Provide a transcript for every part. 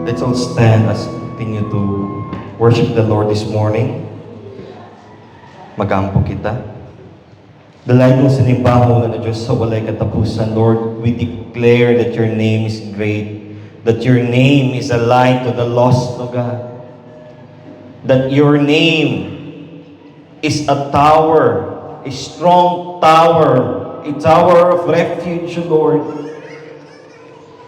Let's all stand as we continue to worship the Lord this morning. Magampo kita. Dalayan mo sa nimbaho na Diyos sa walay katapusan, Lord. We declare that your name is great, that your name is a light to the lost, O God. That your name is a tower, a strong tower, a tower of refuge, Lord.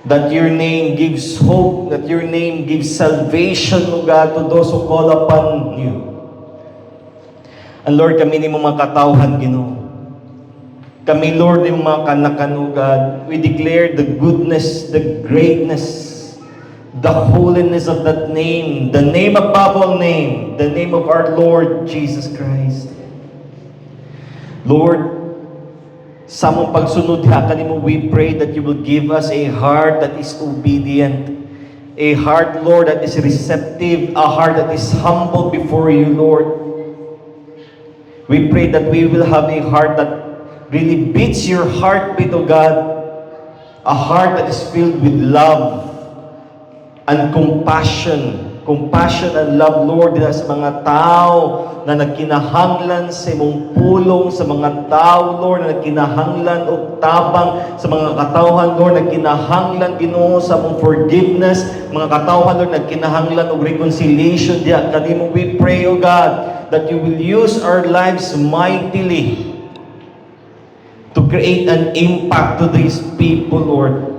That your name gives hope, that your name gives salvation, O God, to those who call upon you. And Lord, kami ni mga katawhan, Ginoo. Kami, Lord, ni mga kanakan, O God. We declare the goodness, the greatness, the holiness of that name, the name above all name, the name of our Lord Jesus Christ. Lord, sa mong pagsunod ha kanimo, we pray that you will give us a heart that is obedient, a heart, Lord, that is receptive, a heart that is humble before you, Lord. We pray that we will have a heart that really beats your heartbeat, O God, a heart that is filled with love and compassion and love, Lord, sa mga tao na nagkinahanglan sa imong pulong, sa mga tao, Lord, na nagkinahanglan o tabang, sa mga katawhan, Lord, nagkinahanglan, Ginoo, sa mong forgiveness, mga katawhan, Lord, nagkinahanglan o reconciliation, diya kanimo. We pray, O God, that you will use our lives mightily to create an impact to these people, Lord.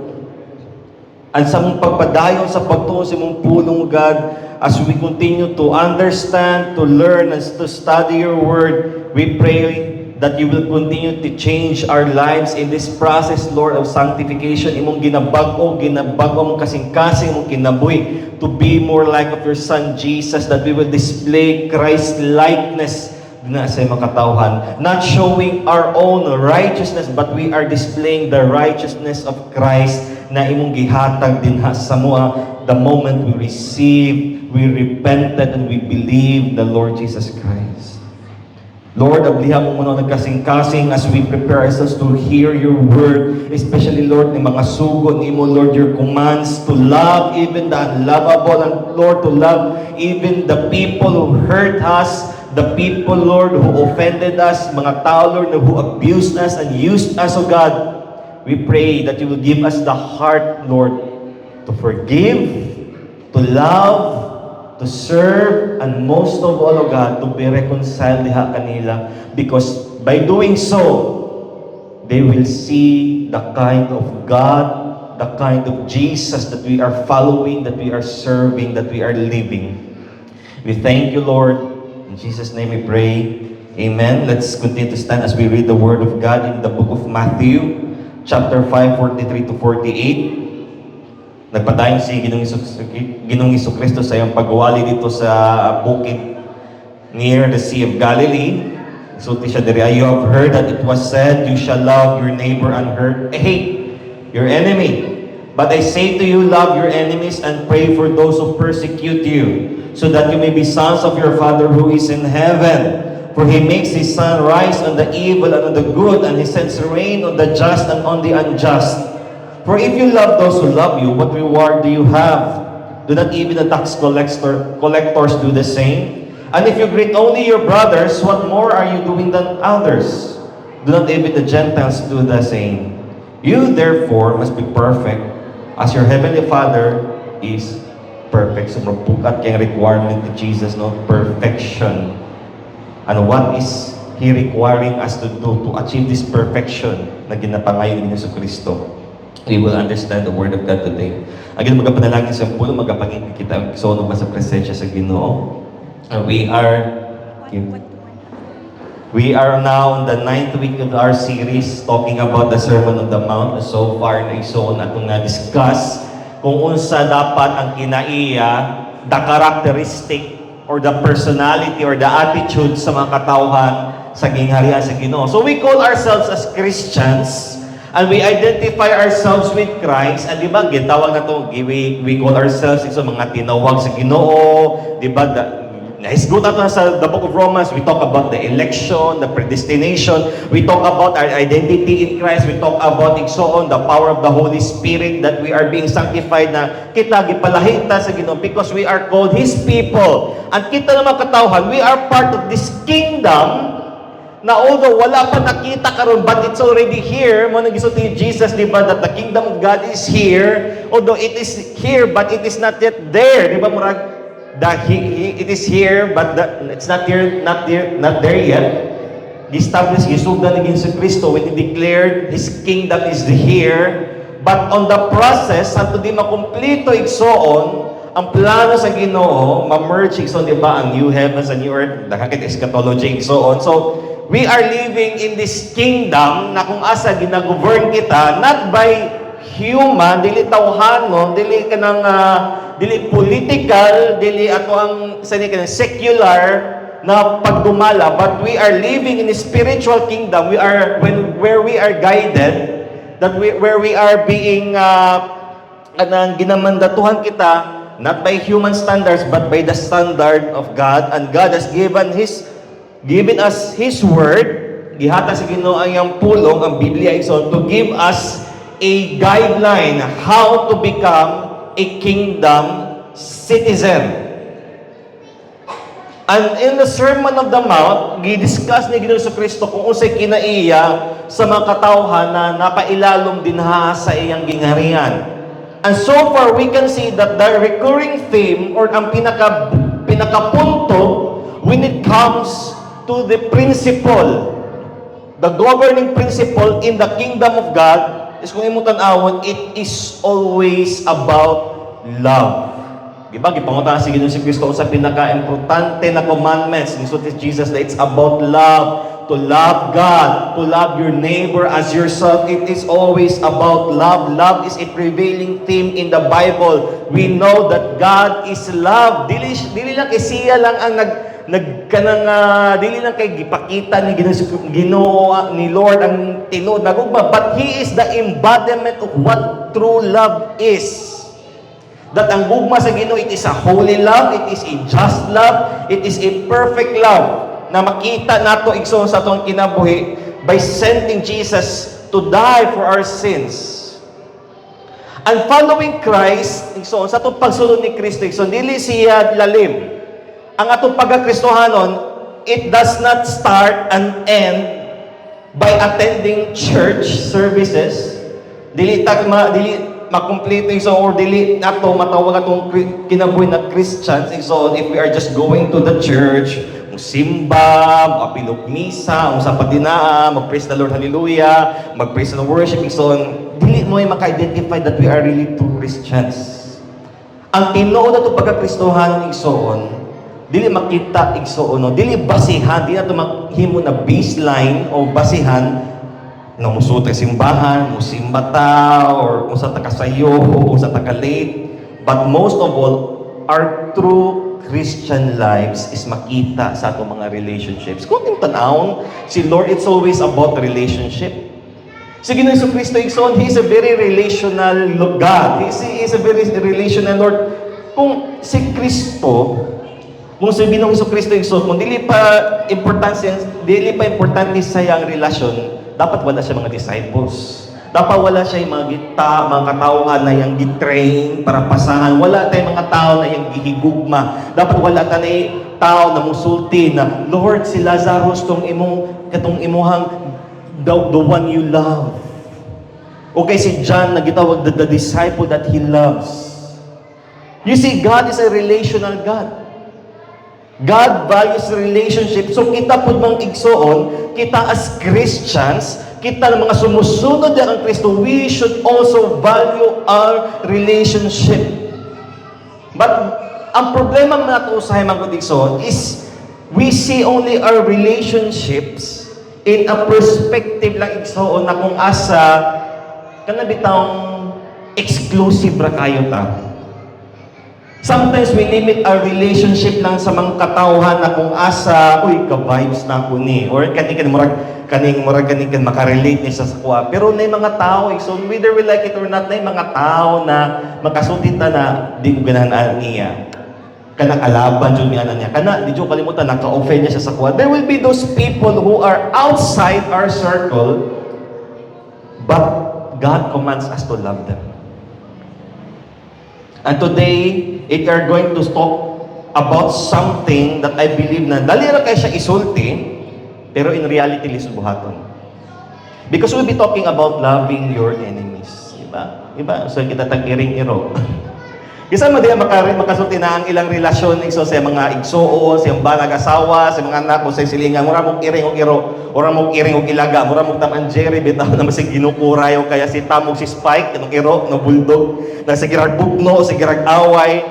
At sa mong pagpadayon sa pagtuon sa mong pulong, God, as we continue to understand, to learn, and to study your word, we pray that you will continue to change our lives in this process, Lord, of sanctification. Imong ginabago mong kasing-kasing, imong kinabuhi to be more like of your Son, Jesus, that we will display Christ-likeness na sa mga katawhan. Not showing our own righteousness, but we are displaying the righteousness of Christ na imong gihatag din ha sa mua the moment we receive, we repented, and we believe the Lord Jesus Christ. Lord, ablihan mo muna nagkasing-kasing as we prepare ourselves to hear your word, especially, Lord, ni mga sugod ni mo, Lord, your commands to love even the unlovable, and Lord, to love even the people who hurt us, the people, Lord, who offended us, mga tao, Lord, who abused us and used us, O God. We pray that you will give us the heart, Lord, to forgive, to love, to serve, and most of all, O God, to be reconciled diha kanila. Because by doing so, they will see the kind of God, the kind of Jesus that we are following, that we are serving, that we are living. We thank you, Lord. In Jesus' name we pray. Amen. Let's continue to stand as we read the Word of God in the book of Matthew, chapter 5, 43 to 48. Nagpadayon si Ginoong Jesucristo sa iyong pagwali dito sa bukid near the Sea of Galilee. So siya diri, you have heard that it was said, you shall love your neighbor and hate your enemy. But I say to you, love your enemies and pray for those who persecute you, so that you may be sons of your Father who is in heaven. For he makes his sun rise on the evil and on the good, and he sends rain on the just and on the unjust. For if you love those who love you, what reward do you have? Do not even the tax collectors do the same? And if you greet only your brothers, what more are you doing than others? Do not even the Gentiles do the same? You therefore must be perfect, as your heavenly Father is perfect. So mapukat kayong requirement ni Jesus, no? Perfection. And what is He requiring us to do to achieve this perfection na ginapangayon ni Jesucristo? We will understand the Word of God today. Again, magapanalangin sa pulo, magapangin kita so ba sa presensya sa Ginoo. We are now in the 9th week of our series talking about the Sermon on the Mount. So far na isoon atong na-discuss kung unsa dapat ang kinaiya, the characteristic or the personality or the attitude sa mga katawhan sa gingharian sa Ginoo. So we call ourselves as Christians and we identify ourselves with Christ. And di ba, gitawag na to, we call ourselves sa mga tinawag sa Ginoo, di ba, Let's go na sa the book of Romans. We talk about the election, the predestination. We talk about our identity in Christ. We talk about igsoon, the power of the Holy Spirit, that we are being sanctified na kita gipalahita sa Ginoo because we are called His people. And kita naman katawhan, we are part of this kingdom na although wala pa nakita karon, but it's already here. Mo nagisot ni Jesus, di ba, that the kingdom of God is here. Although it is here, but it is not yet there. Di ba, murag? It is here, but it's not there yet. Established, gisugdan ni Jesus Kristo when He declared His kingdom is here. But on the process, santo di makumplito igsoon, ang plano sa Ginoo, ma-merge igsoon, di ba, ang new heavens and new earth, nakakit eschatology igsoon. So, we are living in this kingdom na kung asa ginagovern kita, not by human, dili tawhanon, dili kanang dili political, dili ato ang kanang secular na pagdumala, but we are living in a spiritual kingdom. We are where we are guided, where we are being kanang ginamandatuhan kita not by human standards but by the standard of God, and God has given us His word. Gihata sa Ginoo ang iyang pulong, ang Biblia ison, to give us a guideline how to become a kingdom citizen. And in the Sermon of the Mount, gidiscuss ni Ginoong Kristo kung unsay kinaiya sa mga katawhan na nakailalom dinha sa iyang gingharian. And so far, we can see that the recurring theme or ang pinakapunto when it comes to the principle, the governing principle in the kingdom of God, is kung imong tan-awon, it is always about love. Diba? Gipangutan si Ginoong Kristo sa pinaka-importante na commandments ni Jesus, that it's about love. To love God, to love your neighbor as yourself. It is always about love. Love is a prevailing theme in the Bible. We know that God is love. Dili lang kay siya lang ang dili lang kay gipakita ni Ginoo ni Lord ang tinuod nagugma, but He is the embodiment of what true love is. That ang gugma sa Ginoo, it is a holy love, it is a just love, it is a perfect love na makita nato igsoon sa atong kinabuhi by sending Jesus to die for our sins. And following Christ, igsoon sa atong pagsunod ni Kristo, igsoon dili siya lalim. Ang atong pagkakristohanon, it does not start and end by attending church services. Dili makumplito so or dili nato matawag atong kinabuhi na Christians. So if we are just going to the church, simba, mapilog misa, sa patinaa, mag-praise the Lord, hallelujah, mag-praise the worship, so dili mo ay maka-identify that we are really true Christians. Ang tinuod nato pagkakristohanon igsoon, dili makita igsoon, no? Dili basihan, dili nato maghimo na baseline o basihan na musuot sa simbahan, musimba ta, or usa ta kasayo, o usa ta ka-late. But most of all, our true Christian lives is makita sa atong mga relationships. Kung yung tanawon, si Lord, it's always about relationship. Si Ginoong Kristo, He is a very relational God. He is a very relational Lord. Kung si Kristo, kung si Ginoong Kristo, kung dili pa importante sa iyang relasyon, dapat wala siya mga disciples. Dapat wala siya yung mga katauhan na yung gitrain para pasahan. Wala tayong mga tao na yung gihigugma. Dapat wala tayong tao na musulti na, Lord, si Lazarus katong imuhang the one you love. Okay, si John na gitawag the disciple that he loves. You see, God is a relational God. God values relationship. So kita po mang igsoon, kita as Christians, kita ng mga sumusunod ang Kristo, we should also value our relationship. But ang problema nato sa mga igsoon is we see only our relationships in a perspective lang igsoon na kung asa kanabitang exclusive ra kayo ta. Sometimes we limit our relationship lang sa mga katawhan na kung asa, uy, ka-vibes na ako ni. Or kaning makarelate ni sa sakwa. Pero na mga tao, so whether we like it or not, na mga tao na makasultita na di ko ganahan niya. kanang alaban jud niya niya. Kana di jud kalimutan naka-offend niya siya sa kuha. There will be those people who are outside our circle, but God commands us to love them. And today, if we are going to talk about something that I believe na dali ra kay siya isulti, pero in reality lisbuhaton. Because we'll be talking about loving your enemies. Iba? So kita tag-iring iro. Isa mo diya makasulti na ang ilang relasyon iso sa mga igsuo, sa mga nag-asawa, sa mga anak mo sa silingan, mura mo iring og iro, ora mo iring og ilaga, mura mo tam Jerry bitaw na masig ginukurayo kaya si Tamog si Spike kanong iro no bulldog na sa girag bugno, sa girag away.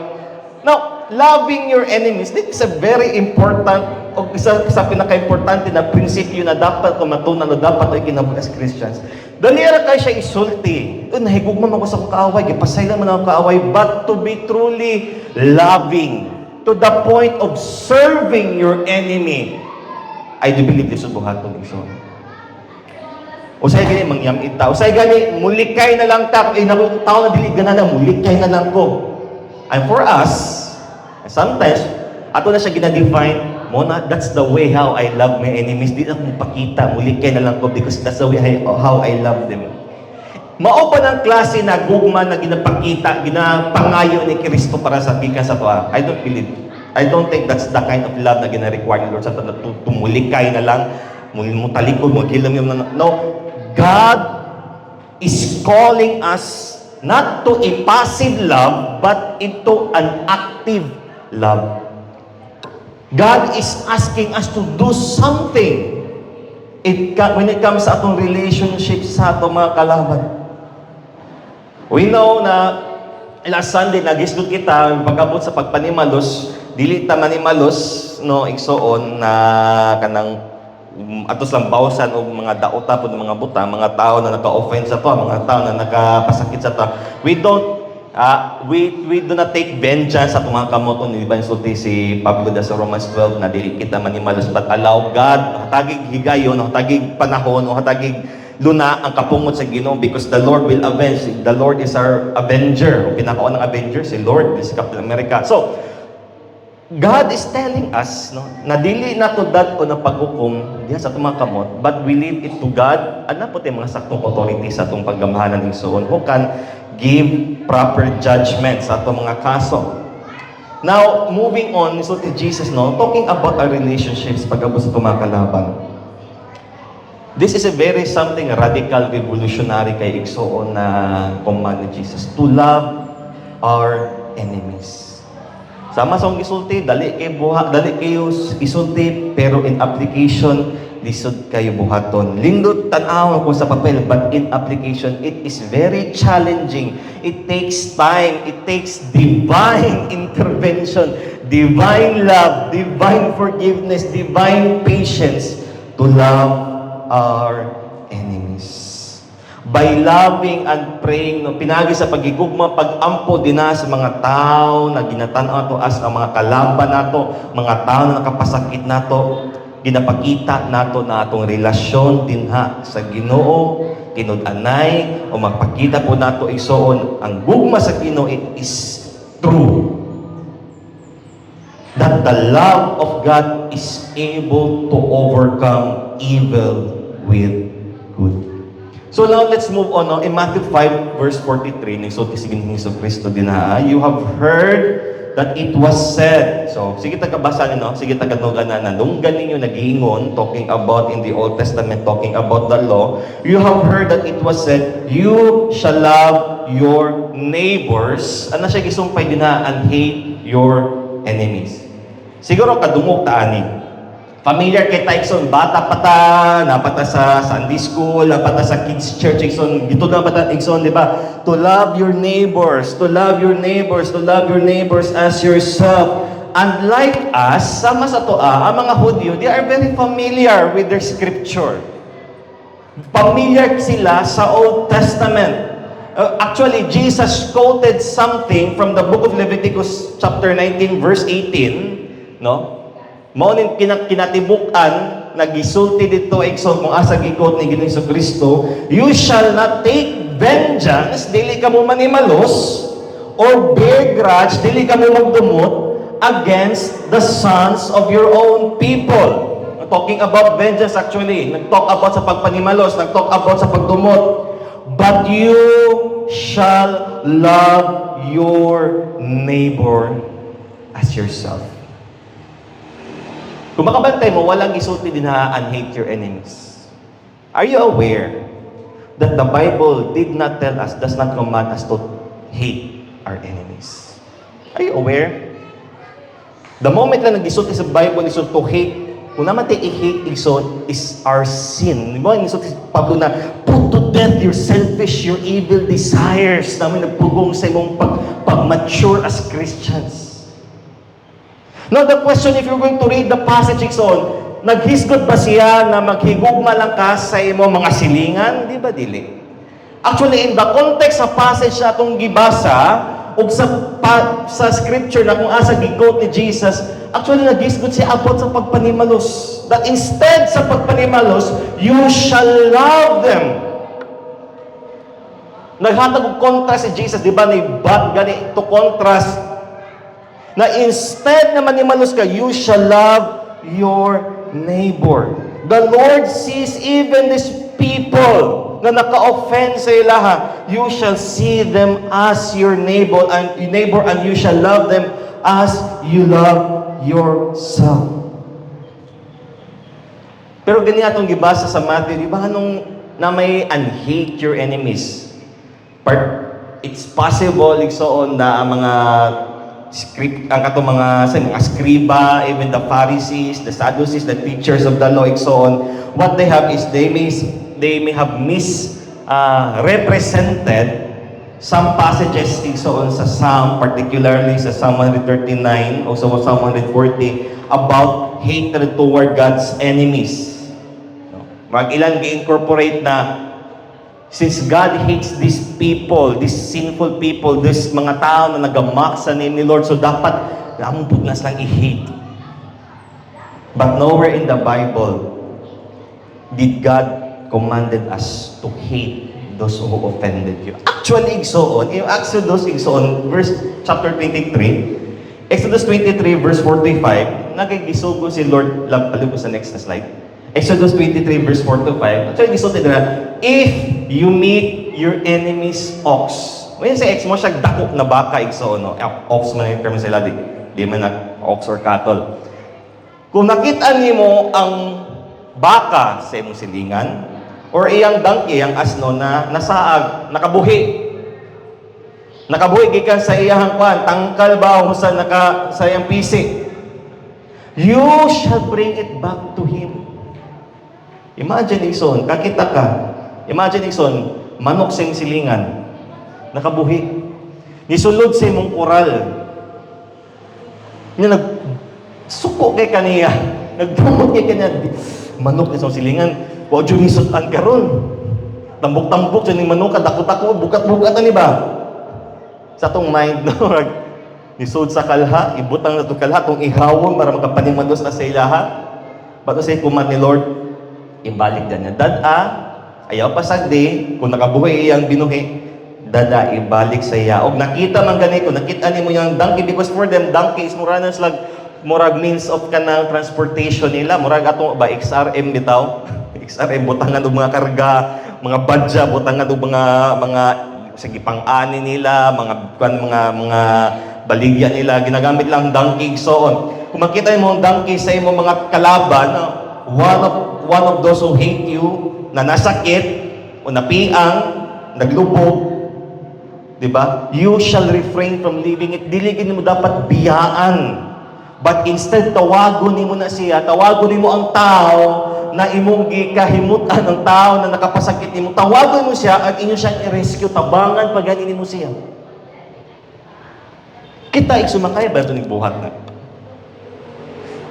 Now, loving your enemies, this is a very important o isa sa pinaka-importante na prinsipyo na dapat ko matunan o dapat ay kinabuhi as Christians. Dali ra kay siya isulti. Nahigugma man ko sa kaaway, gipasay lang man ako kaaway, but to be truly loving to the point of serving your enemy. I do believe this buhaton iso. Usay gani mangyam ita. Usay gani mulikay na lang ta. Nabong tao na dili gana na mulikay na lang ko. And for us, sometimes ato na siya gina-define Mona, that's the way how I love my enemies. Di na kong pakita, mulikay na lang ko because that's the way how I love them. Mao pa ng klase na gugma na ginapakita, ginapangayo ni Kristo para sa bika sa toa. I don't believe. I don't think that's the kind of love na gina-require ni Lord sa toa. Tumulikay na lang, mutalikod, magkilam yung no. God is calling us not to a passive love, but into an active love. God is asking us to do something when it comes sa atong relationships sa atong mga kalaban. We know na last Sunday nagisgot kita pagabot sa pagpanimalos, dili ta manimalos no igsoon na kanang atos lang bawsan og mga daota pud mga buta, mga tao na naka-offend sa to, mga tao na nakapasakit sa to. We do not take vengeance sa mga kamoton ni Iban sulti si Pablo sa Romans 12 na dili kita manimalos but allow God hatagig higayon, hatagig panahon o hatagig luna ang kapungot sa Ginoo because the Lord will avenge. The Lord is our avenger. O pinakaon ng avenger si Lord, si Captain America. So God is telling us no, na dili na to that o na paghukom diha sa atong mga kamot, but we leave it to God. Ana po tay mga saktong authority sa atong paggamhanan igsoon who can give proper judgment sa atong mga kaso. Now, moving on, so to Jesus, no, talking about our relationships pag-abot sa atong mga kalaban. This is a very something radical, revolutionary kay igsoon na command ni Jesus to love our enemies. Sama sa isulti, dali kayo isulti, pero in application, lisod kayo buhaton. Lindot tan-aw ko sa papel, but in application, it is very challenging. It takes time. It takes divine intervention, divine love, divine forgiveness, divine patience to love our enemies. By loving and praying, no, pinagi sa pagigugma, pag-ampo din na sa mga tao na ginatan-aw to as ang mga kalaban nato, mga tao na nakapasakit nato, ginapakita nato na atong relasyon dinha sa Ginoo, tinud-anay, o magpakita po nato igsoon ang gugma sa Ginoo it is true. That the love of God is able to overcome evil with good. So now let's move on. No? In Matthew 5 verse 43, nagsulti si Ginoong Kristo din na, you have heard that it was said. So, sige tagabasa niyo, sige tagadunggan na dunggan ninyo nag-iingon, talking about in the Old Testament, talking about the law. You have heard that it was said, you shall love your neighbors. Ano siya gisumpay din na, and hate your enemies. Siguro kadungog ta ani. Familiar kay Tyson, bata pa ta, napata sa Sunday school, napata sa kids church, Ikson, dito na pata, Ikson, di ba? To love your neighbors, to love your neighbors, to love your neighbors as yourself. And like us, sama sa toa, ang mga Hudyo, they are very familiar with their scripture. Familiar sila sa Old Testament. Actually, Jesus quoted something from the book of Leviticus chapter 19, verse 18, no? Maunin kinatibukan, nagisulti dito, Ikson, kung asa gikot ni Ginoong Kristo, you shall not take vengeance, dili ka mo manimalos, or bear grudge, dili ka mo magdumot, against the sons of your own people. Talking about vengeance actually. Nag-talk about sa pagpanimalos, nag-talk about sa pagdumot. But you shall love your neighbor as yourself. Kung makabantay mo, walang isulti din and hate your enemies. Are you aware that the Bible did not tell us, does not command us to hate our enemies? Are you aware? The moment na nag-isulti sa Bible, isulti to hate, kung naman tayo i-hate iso is our sin. Di ba? Isulti sa Pablo na, put to death your selfish, your evil desires. Namin nagpugong sa imong pag-mature as Christians. Now, the question, if you're going to read the passage on, naghisgot ba siya na maghigugma lang ka sa imong mga silingan? Di ba, dili? Actually, in the context sa passage na itong gibasa, o sa scripture na kung asa gi-quote ni Jesus, actually naghisgot siya about sa pagpanimalos. That instead sa pagpanimalos, you shall love them. Naghatag og contrast si Jesus, di ba, ni but gani to contrast na instead na manimalos ka, you shall love your neighbor. The Lord sees even these people na naka-offend sa ilaha. You shall see them as your neighbor and you shall love them as you love yourself. Pero ganyan atong gibasa sa Matthew, di ba anong na may and hate your enemies? It's possible igsoon na ang mga mga scriba, even the Pharisees, the Sadducees, the teachers of the law, igsoon, what they have is they may have represented some passages igsoon sa Psalm, particularly sa Psalm 139 o sa Psalm 140 about hatred toward God's enemies. Mag-ilan gi-incorporate na since God hates these people, these sinful people, these mga tao na nagamak sa name ni Lord, so dapat lampot na silang i-hate. But nowhere in the Bible did God commanded us to hate those who offended you. Actually, igsoon, in Exodus, igsoon, chapter 23, Exodus 23, verse 45, nagigisugo si Lord, palibos sa next na slide. Exodus 23, verse 4 to 5, actually, gisulti na, if you meet your enemy's ox, ngayon sa ex mo, siya dakok na baka, igsoon, no? Ox man yung term sila, di man na ox or cattle. Kung nakita niyo ang baka sa imong silingan, or iyang donkey, ang asno na nasaag, nakabuhi. Nakabuhi gikan sa iyang kwan, tangkal ba o sa iyang pisi. You shall bring it back to him. Imagine ison, kakita ka. Imagine ison, manok sa iyong silingan, nakabuhi. Nisulod sa imong kural. Niya nagsuko kay kaniya. Nagdumot kay kaniya. Manok sa iyong silingan, huwag yung isutan ka ron. Tambok-tambok siya ng manok, dako-dako, bukat-bukat na ba? Sa itong mind, no? Nisod sa kalha, ibutang na itong kalha, itong ihawon para magkapanimados na sa ilaha. Bato sa kumat ni Lord, ibalik dyan niya. Dada, ayaw pasagdi, kung nakabuhay iyang binuhi, dada, ibalik sa iya. O nakita man ganito, nakita ni mo yung donkey, because for them, donkey is mura na slag, murag means of kanang transportation nila. Murag atong ba, XRM bitaw. XRM, butangan ng mga karga, mga badya, butangan ng mga sige, pang-ani nila, mga baligya nila, ginagamit lang donkey, so on. Kung makita mo ang donkey sa imong mga kalaban, one of those who hate you, na nasakit, o napiang, naglubog, di ba? You shall refrain from leaving it. Diligin mo dapat biyaan. But instead, tawagon mo na siya, tawagon mo ang tao na imong gikahimutan ng tao na nakapasakit nimo. Tawagon mo siya at inyo siyang i-rescue, tabangan pag ganin mo siya. Kita iksumakay ba ito ni buhat na?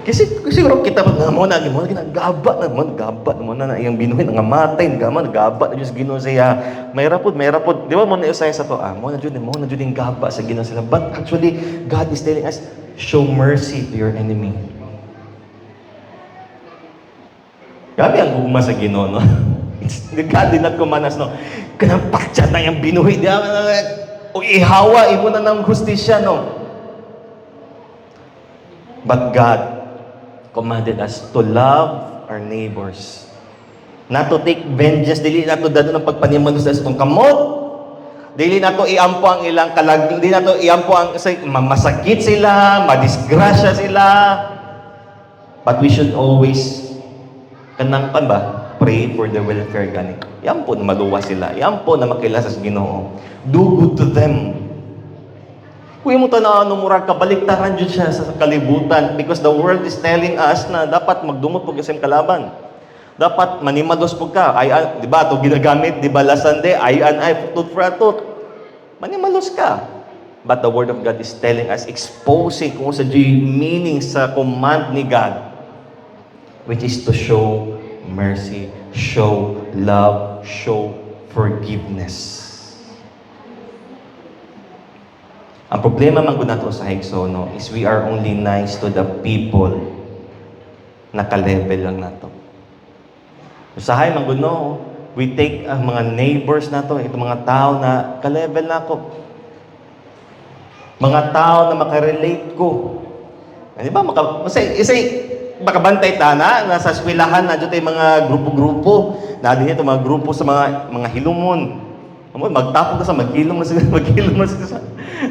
Kasi siguro kita na mo na ginagaba na iyang binuhin nga matay nagaba na Diyos Ginoo siya. May rapod. Di ba mo na usay sa to mo na jud yung gaba sa Ginoo sila. But actually God is telling us, show mercy to your enemy. Gabi ang gugma sa Ginoo, no? God did not command us, no? Kanang patsa na yung binuhi. Di ba? O ihawa, imo na ng hustisya, no? But God commanded us to love our neighbors. Not to take vengeance, dili na to dado ng pagpanimanos sa itong kamot. Dili na to iampo ang ilang dili na to iampo ang masakit sila, madisgrasya sila. But we should always kanang pan ba? Pray for the welfare gani. Iampo na maluwa sila. Iampo na makilala sa Ginoo. Do good to them. Kung mo tanaw murag kabaliktaran jud siya sa kalibutan because the world is telling us na dapat magdumot pug sa kalaban. Dapat manimados pug ka. Ay, di ba, to ginagamit, di ba, lasande, ay, tooth for a tooth. Manimalos ka. But the Word of God is telling us, exposing kung sa meaning sa command ni God, which is to show mercy, show love, show forgiveness. Ang problema man gud nato sa Higsono is we are only nice to the people na ka-level lang nato. Usahay man gud no, we take mga neighbors nato, itong mga tao na ka-level nako. Mga tao na makarelate ko. Di ba? Makabantay ta nasa eskwelahan na dito mga grupo-grupo. Na din ito mga grupo sa mga hilumon. Magtapon ka sa maghilom na sila.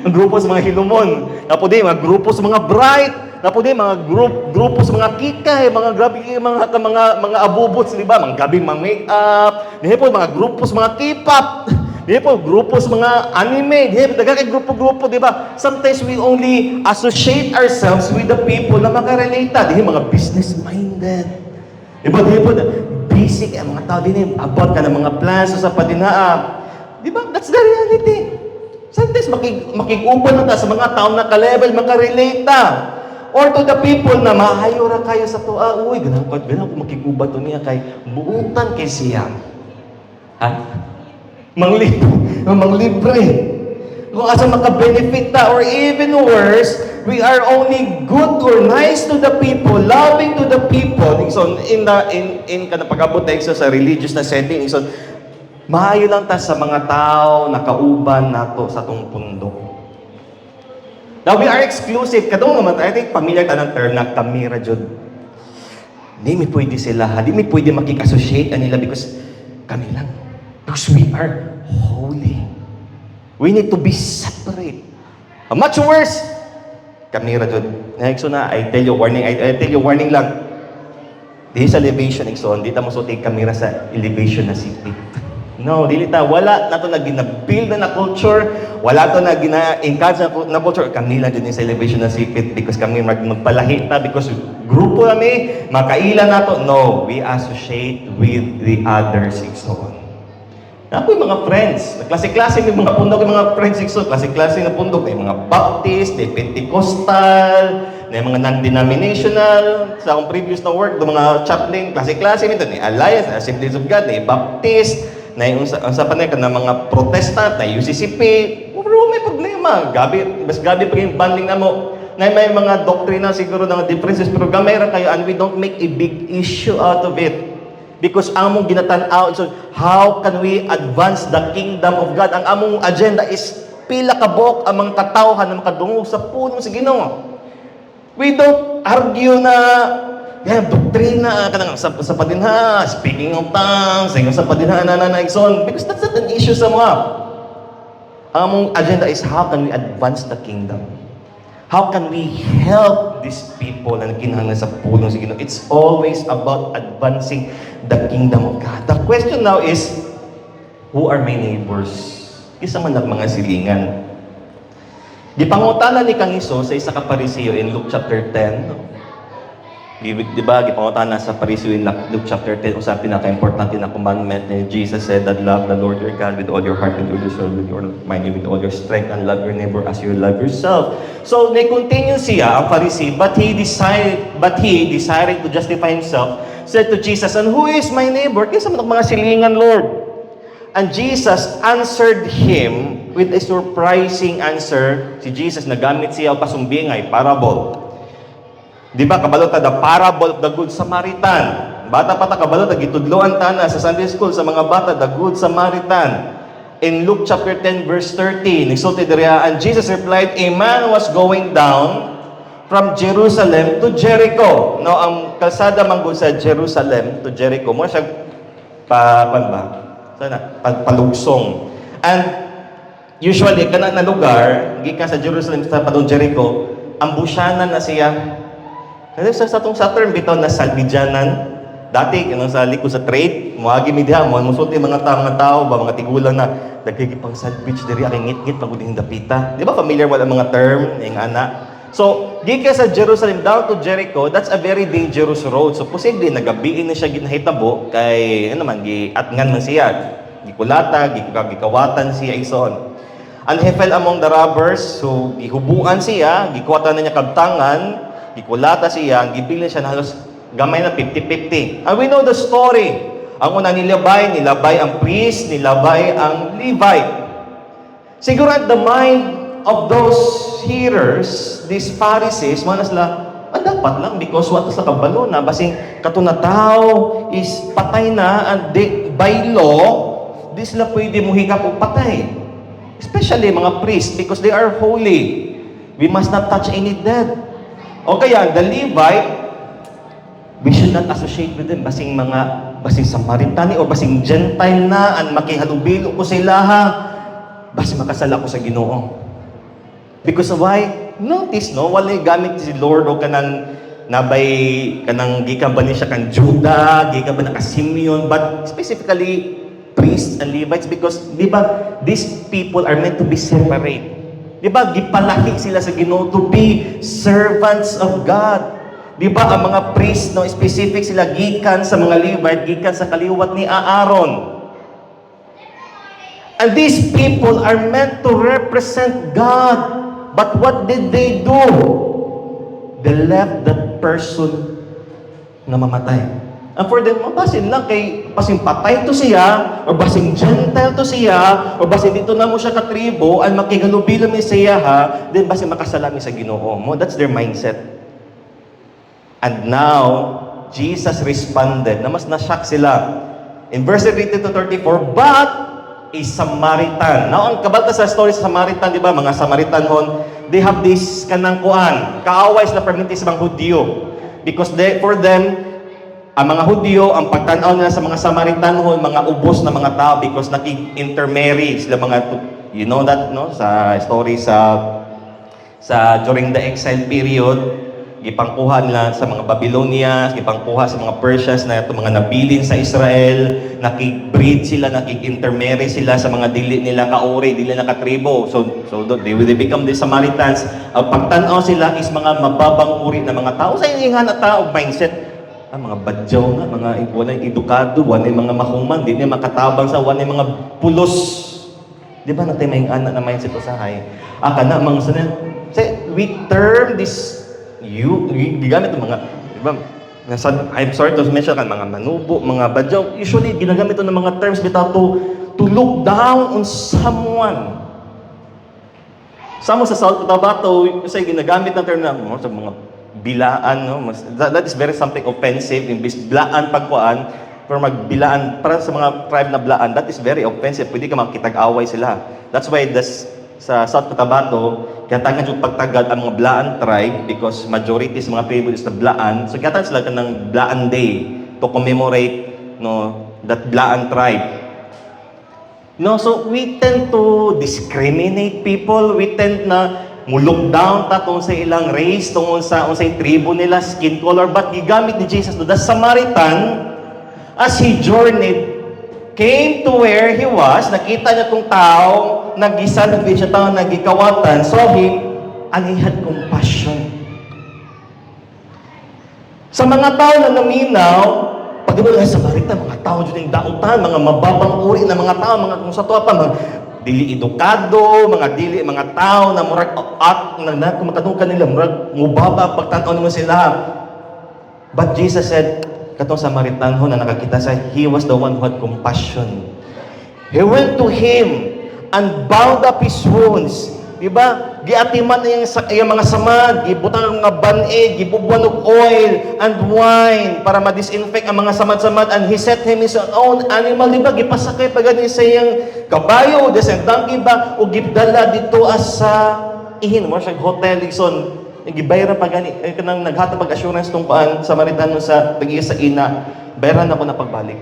Ang grupo sa mga hilumon. Tapos din, mga grupo sa mga bright. Tapos din, mga grupo sa mga kikay. Mga grabe, mga abubots, di ba? Mga gabing mga make-up. Di po, mga grupo sa mga K-pop. Di po, grupo sa mga anime. Di po, dagagay grupo-grupo, di ba? Sometimes we only associate ourselves with the people na makarelate. Di mga business-minded. Di ba, basic, mga tao din, about ka ng mga plans sa padinaan. Di ba? That's the reality. Sometimes makikupan na ta sa mga tao na ka-level, makarelate ta. Or to the people na mahayo ra kayo sa tuwa. Uy, ganang ko makikuba to niya kay buutan kay siya. Ha? Manglibre. Kung asa maka-benefit ta. Or even worse, we are only good or nice to the people, loving to the people. So, in pag-abot na sa religious na setting, so, maayo lang ta sa mga tao na kauban nato sa tong pundo. Now, we are exclusive. Kadong naman, I think familiar ta ng term na kamera jud. Di mi pwede sila, di mi pwede makik-associate nila because kami lang. Because we are holy. We need to be separate. Much worse, kamera jud. So na, I tell you warning lang. Di sa elevation, di ta mo so take kamera sa elevation na city. No, dili ta wala nato na gina-build na culture, wala to na gina-encourage na culture kanila din sa elevation na secret because kami magpalahi ta because grupo kami makaila nato. No, we associate with the other Higsoon. Napoy mga friends, klase-klase ng mga pundok, mga friends Higsoon, klase-klase ng pundok, may mga Baptist, may Pentecostal, may mga non-denominational, sa akong previous na work, mga chaplain, klase-klase nito, ni Alliance, Assemblies of God, ni Baptist, na yung sa panay ka ng mga protestant, na UCCP, pero may problema. Mas gabi pa yung banding na mo. Na may mga doktrina siguro ng differences, pero gamay ra kayo and we don't make a big issue out of it. Because among ginatan-aw, so how can we advance the kingdom of God? Ang among agenda is pila kabok ang mga katawhan na makadungog sa puno sa Ginoo. We don't argue na doktrina, sa padinha, speaking of tongues, sa padinha na Higsoon, because that's not an issue sa mga. Ang among agenda is how can we advance the kingdom? How can we help these people na kinahanglan sa pulong sa Ginoo? It's always about advancing the kingdom of God. The question now is, who are my neighbors? Isa man ang mga silingan. Di pangutana ni Kang Hesus sa isa ka Pariseo in Luke chapter 10, di ba, gipangutana sa Pariseo in Luke chapter 10, usa pinaka-importante na commandment ni Jesus said that love the Lord your God with all your heart, with all your soul, with your mind, with all your strength, and love your neighbor as you love yourself. So, continue siya, ang Pharisee, but he desiring to justify himself, said to Jesus, and who is my neighbor? Kaya man mga silingan, Lord. And Jesus answered him with a surprising answer. Si Jesus, nagamit siya o pasumbingay, parable. Di ba, kabalot the parable of the Good Samaritan. Bata pa ta, kabalot, gitudloan ta na sa Sunday School sa mga bata, the Good Samaritan. In Luke chapter 10, verse 13, nagsulti diriya, and Jesus replied, a man was going down from Jerusalem to Jericho. No, ang kalsada manggod sa Jerusalem to Jericho mo siya palugsong. And usually kana na lugar gikan sa Jerusalem sa padung Jericho, ang busyanan na siya. Kasi sa term bitaw na salbidyanan. Dati sa likod sa trade, muagi mi diha mo musulti mga tao ba mga tigulang na nagkikipang salvage diri aking ngit-ngit paguding dapita. Di ba familiar wala mga term ning ana? So, gikan sa Jerusalem down to Jericho, that's a very dangerous road. So, posible nagabiin na siya ginahitabo kay giatngan man siya. Gikulata, gikawatan siya ison. And he fell among the robbers, so gihubuan siya, gikuwatan na niya kabtangan, gikulata siya, gibilin siya na halos gamay na 50-50. And we know the story. Ang una nilabay ang priest, nilabay ang Levite. Siguro at the mind of those hearers, these Pharisees, manas la, dapat lang because what sa kabalo na basing katunataw is patay na and by law, di sila pwede mo hikap o patay. Especially mga priests because they are holy. We must not touch any dead. O kaya, the Levite, we should not associate with them basing Samaritani o basing Gentile na and makihalubilo ko sila ha. Basing makasala ko sa Ginoo. Because why? Notice, no? Walay gamit si Lord o kanang gikan ba niya kan Judah, gikan ba na Simeon, but specifically priests and Levites because, di ba, these people are meant to be separate. Di ba, gipalaki sila sa Ginoo to be servants of God. Di ba, ang mga priests, no, specific sila gikan sa mga Levite, gikan sa kaliwat ni Aaron. And these people are meant to represent God. But what did they do? They left that person na mamatay. And for them, basing lang kay basing patay to siya, or basing Gentile to siya, or basing dito na mo siya katribo, ang makigalubilo mi siya ha, then basing makasalami sa Ginoo mo. That's their mindset. And now, Jesus responded, na mas na-shock sila. In verse 30 to 34, but a Samaritan. Now, ang kabalta sa story sa Samaritan, di ba, mga Samaritan they have this kanang kuan, kaaway sila permanente sa mga Hudyo. Because for them, ang mga Hudyo, ang pagtanaw nila sa mga Samaritan mga ubos na mga tao because naki-intermarry sila mga, you know that, no? Sa story sa during the exile period, gipangkuha nila sa mga Babylonians, gipangkuha sa mga Persians na itong mga nabilin sa Israel, nakibreed sila, nakik-intermarry sila sa mga dili nila kauri, dili na katribo. So they become the Samaritans. Ang pagtanaw sila is mga mababang uri na mga tao. Sa iningan na tao, mindset, mga badyaw nga, mga wala edukado, wala mga mahuman, di niya makatabang sa wala mga pulos. Di ba natin may anak na mindset usahay? Kana mga sanel, we term this gigamit ng mga, diba, I'm sorry to mention kan mga manubo, mga badyaw, usually ginagamit ito ng mga terms bitaw to look down on someone. Samo sa South Cotabato, kasi ginagamit ng term na sa mga bilaan, no? That is very something offensive, imbis bilaan pagkuan, pero magbilaan, para sa mga tribe na bilaan, that is very offensive, pwede ka makitag-away sila. That's why sa South Cotabato, kaya tangan yung pagtagad ang mga Blaan tribe because majority sa mga people is na Blaan. So kaya tangan sila ng Blaan Day to commemorate that Blaan tribe. So we tend to discriminate people. We tend na look down tungkol sa ilang race, tungkol sa tribo nila, skin color. But gigamit ni Jesus the Samaritan, as he journeyed, came to where he was, nakita niya itong tao, nag-salvage siya tao, nag-ikawatan, saw him, and he had compassion. Sa mga tao na naminaw, pag sa Samaritan, mga tao dyan yung dautan, mga mababang uri na mga tao, mga kung sa tuwa pa, mga dili edukado, mga tao na murag kung makadung kanila, murag mubaba, pagtanaw naman sila. But Jesus said, katong Samaritan na nakakita sa, he was the one who had compassion. He went to him and bound up his wounds. Diba? Giatiman na yung mga samad, gibutang ang mga banid, gibubuan og oil and wine para ma-disinfect ang mga samad-samad, and he set him his own animal. Diba? Gipasakay pa ganun sa iyang kabayo, descendang iba, o gipdala dito as sa ihin mo siyang hotel, ison, gibayran pa gani kanang naghatag pag assurance tong paan Samaritan sa tagiya sa ina, bayaran ako na pagbalik.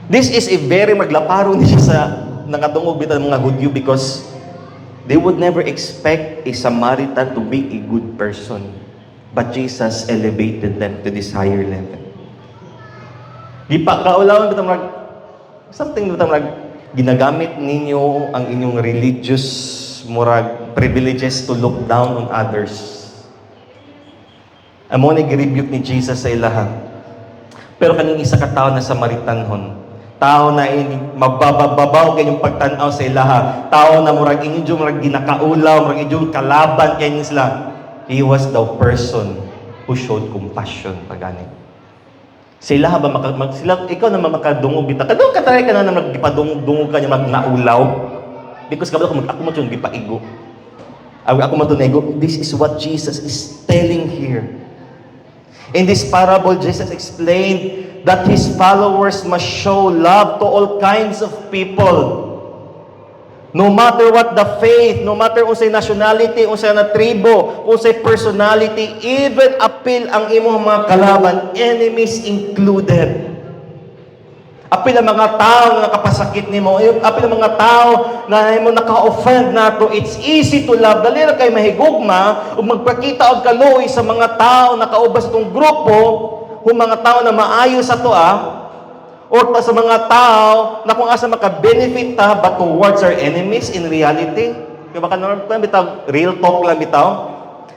This is a very maglaparo niya sa nakatungog bitan mga Hudyo because they would never expect a Samaritan to be a good person. But Jesus elevated them to this higher level. Di pa kaulawan bitang something bitang ginagamit ninyo ang inyong religious murag privileges to look down on others. Amo ni gi-rebuke ni Jesus sa ilaha. Pero kaning isa ka tawo na Samaritanhon, tao na mabababaw kayong pagtanaw sa ilaha, tao na murag inyo murag ginakaulaw, murag inyo kalaban kay sila. He was the person who showed compassion pagani. Sila ba sila ikaw na makadungog bita. Kadto ka try ka na maggipadungog ka nya magnaulaw. Because kabalo ako mo tun gipaigo. Ako mo tun ego. This is what Jesus is telling here. In this parable, Jesus explained that His followers must show love to all kinds of people. No matter what the faith, no matter unsay nationality, unsay na tribo, unsay personality, even apil ang imong mga kalaban, enemies included. Apil ang mga tao na nakapasakit nimo, apil ang mga tao na imo naka-offend nato, it's easy to love. Dali ra kay mahigugma ug magpakita og kaluoy sa mga tao na kaubas tong grupo, kung mga tao na maayo sa toa, or sa mga tao na kung asa maka-benefit ta but towards our enemies in reality. Kaya baka naman bitaw, real talk lang bitaw.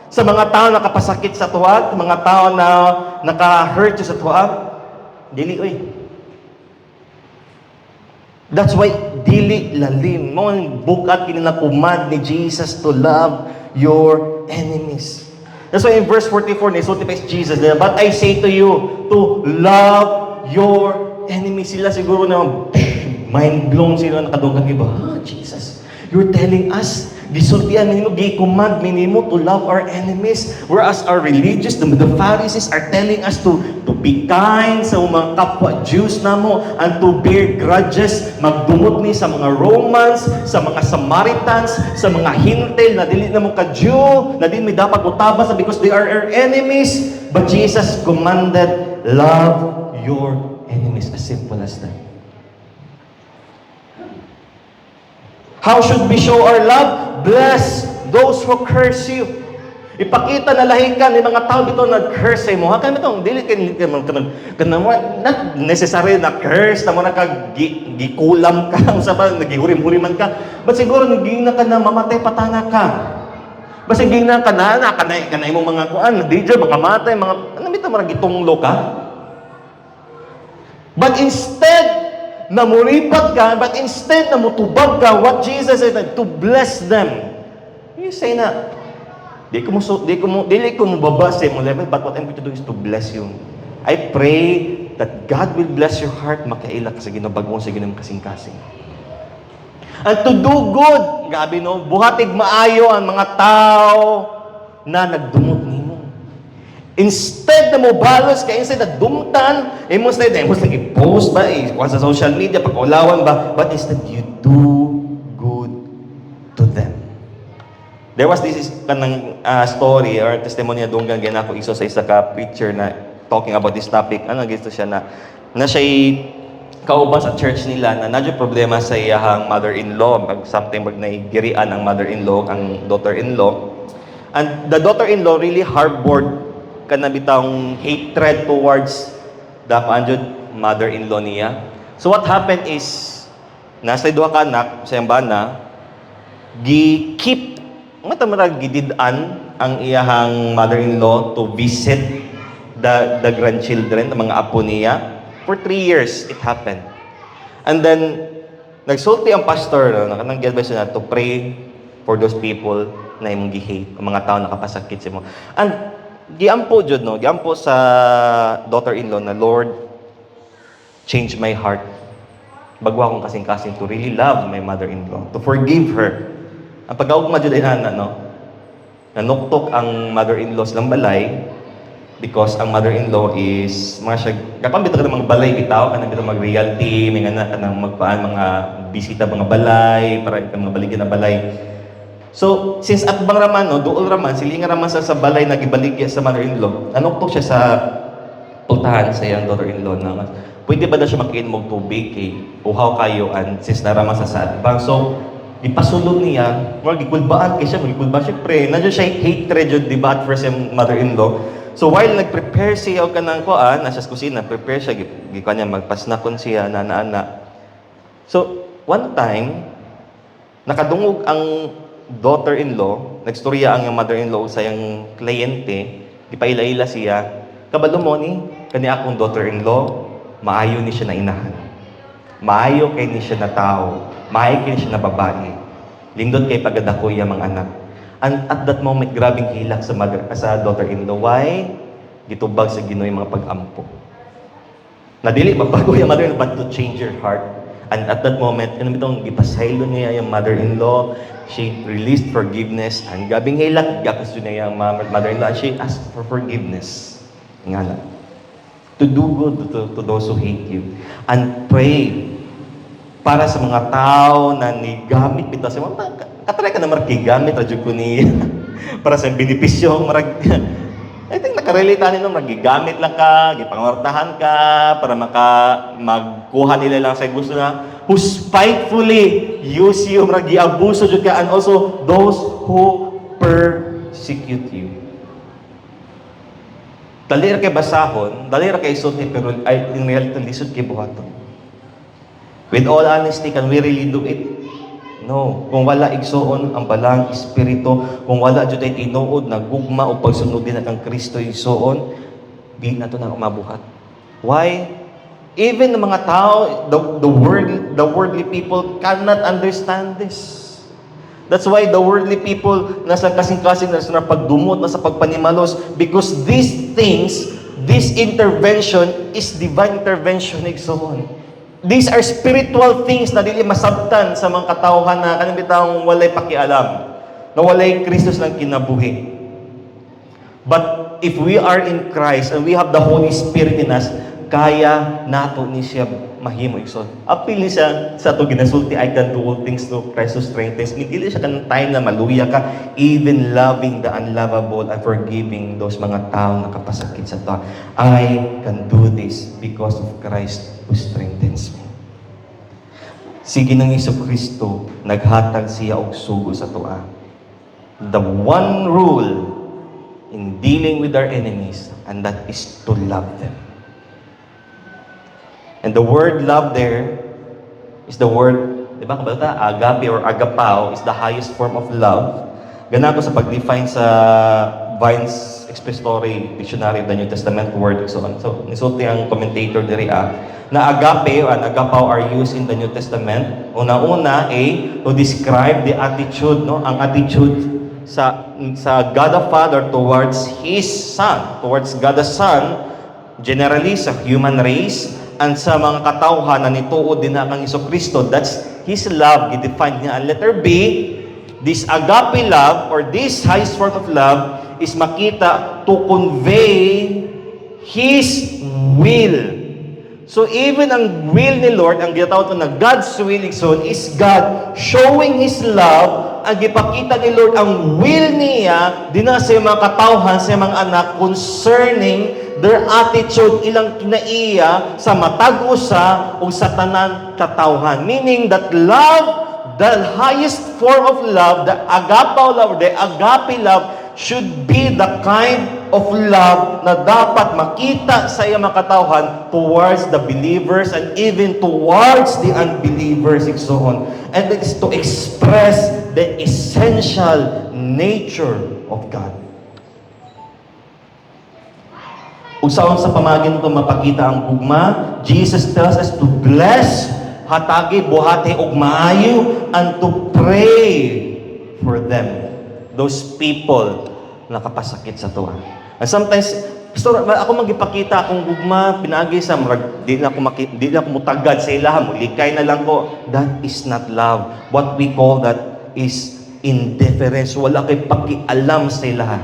Sa mga tao na nakapasakit sa tuwa, mga tao na naka-hurt sa tuwa, dili oy. That's why dili lalim mo bukat kini na command ni Jesus to love your enemies. That's why in verse 44 ni sulti Jesus, but I say to you to love your enemy. Sila siguro na mind blown sila nakadunggan iba. Jesus, you're telling us gisultian minimo gi-command minimo to love our enemies, whereas our religious the Pharisees are telling us to be kind sa mga kapwa Jews namo and to bear grudges, magdumot ni sa mga Romans, sa mga Samaritans, sa mga Hintil na dili na mo ka Jew, na dili mi dapat utabas because they are our enemies. But Jesus commanded, love your enemies, as simple as that. How should we show our love? Bless those who curse you. Ipakita na lahikan ng mga tao dito nag-curse mo. Ha kami tong dili not necessary na curse na mo na gikulam ka sa ba nagihurim-huriman ka. But siguro naging na ka na mamatay patanga ka. Basta naging na ka na kanay mo mga kuan, DJ baka matay mga ano bitaw mga gitunglo ka. But instead na muripat ka, but instead na mutubag ka, what Jesus said, to bless them. You say na, dili ko mo baba sa mo level, but what I'm going to do is to bless you. I pray that God will bless your heart, makaila ka sa ginabagong sa ginang kasing-kasing. And to do good, gabi no, buhatig maayo ang mga tao na nagdumot nimo. Instead na mo balos ka, instead na dumtan, instead na i-post ba, sa social media, pag-ulawan ba, but instead you do good to them. There was this kanang story or testimony na dunggan ganako iso sa isa ka preacher na talking about this topic. Ano gito siya na siya kauban sa church nila na nadyo problema sa iyahang mother-in-law, something mag naigirian ang mother-in-law, ang daughter-in-law. And the daughter-in-law really harbored kana bitang hatred towards the mother-in-law niya. So what happened is nasa duha ka anak sa yambana gi-keep gidid-an ang iyahang mother-in-law to visit the grandchildren, ang mga apo niya. For 3 years it happened. And then nagsulti ang pastor nang gi-advise na to pray for those people na imong gi-hate, ang mga tao nakapasakit sa imo. And giampo jud no, giampo sa daughter-in-law na Lord, change my heart. Bagwa akong kasing-kasing to really love my mother-in-law, to forgive her. Ang pag-augma jud ana no, nanuktok ang mother-in-law sa balay because ang mother-in-law is mga siya kapang bitaw ka mga balay bitaw kanang bitaw mag realty may nga kanang magpaan mga bisita mga balay para ka mga baligyan na balay. So, since atbang raman, no, duol raman, silinga raman sa balay nagibaligya sa mother-in-law, anong to siya sa putahan sa iyang daughter-in-law na pwede ba na siya makiin mong tubig kay uhaw kayo and since naraman sa atbang. So, ipasulod niya, gikulbaan kay siya, magikulbaan siya, pre, nandiyo siya hatred yun, di ba, at first yung mother-in-law. So, while nag-prepare siya o kanang kuan, nasa kusina, prepare siya, gikuan niya, magpasnakon siya, na. So, one time, nakadungog ang daughter-in-law, nagstorya ang yung mother-in-law sa yung kliyente, ipaila-ila siya, kabalo mo ni, kani akong daughter-in-law, maayo ni siya na inahan. Maayo kay ni siya na tao. Maayo kay ni siya na babae. Lindot kay pagadako yung mga anak. And at that moment, grabing hilak sa daughter-in-law. Why? Gitubag sa Ginoo yung mga pag-ampo. Nadili, mabago yung mother-in-law, but to change your heart. And at that moment, ano bitong gipasaylo niya yung mother-in-law, she released forgiveness, and gabing hilak, gakas niya yung mother-in-law, and she asked for forgiveness. Nga na. To do good to those who hate you. And pray para sa mga tao na nigamit bitaw sa mga katry ka na markigamit radyo ko ni para sa benepisyo marag I think nakarelate nino magigamit lang ka, gipangortahan ka para magkuha nila lang sa gusto na who spitefully use you, marag giabuso jud ka, and also those who persecute you. Dali ra kay basahon, dali ra kay sulti, pero in reality lisod kay buhaton. With all honesty, can we really do it? No. Kung wala igsoon ang balang espiritu, kung wala jud ay tinuod na gugma o pagsunod din kang Kristo igsoon, di na to na mabuhat. Why? Even the mga tao, the worldly people cannot understand this. That's why the worldly people nasa kasing-kasing na sa pagdumot, nasa pagpanimalos, because these things, this intervention is divine intervention, igsoon. These are spiritual things na dili masabtan sa mga katawhan na kanang bitawng walay pakialam, na walay Kristus lang kinabuhi. But if we are in Christ and we have the Holy Spirit in us, kaya nato ni siya mahimo igsoon. Apil ni siya sa to ginasulti, I can do all things through Christ who strengthens me. Dili siya kanang time na maluya ka, even loving the unlovable and forgiving those mga tao na kapasakit sa to. I can do this because of Christ who strengthens me. Sige nang Jesucristo, naghatag siya og sugo sa toa. The one rule in dealing with our enemies, and that is to love them. And the word love there is the word, di ba kabalata, agape or agapao is the highest form of love. Gana ko sa pag-define sa Vine's Expository Dictionary of the New Testament word. So nisulti ang commentator diri na agape and agapao are used in the New Testament. Una-una to describe the attitude, no? Ang attitude sa God the Father towards His Son, towards God the Son, generally sa human race, and sa mga katawhan na nituod din na kang Jesucristo. That's His love, gidefine niya. And letter B, this agape love, or this highest form of love, is makita to convey His will. So even ang will ni Lord, ang ginatawag na God's will is God showing His love, ang gipakita ni Lord ang will niya dina sa mga katawhan, sa mga anak concerning their attitude, ilang kinaiya sa matag usa o sa tanan katawhan. Meaning that love, the highest form of love, the agapao love, the agape love, should be the kind of love na dapat makita sa iyang mga katawhan towards the believers and even towards the unbelievers, igsoon. And it is to express the essential nature of God. Usaon sa pamagin ito mapakita ang gugma, Jesus tells us to bless, hatagi, buhati, og maayo, and to pray for them. Those people na kapasakit sa tuwa. And sometimes, Pastor, ako magipakita akong gugma, pinagi sa di na ako mutagad sa ilaha, mulikay na lang ko. That is not love. What we call that is indifference. Wala kay pakialam sa ilaha.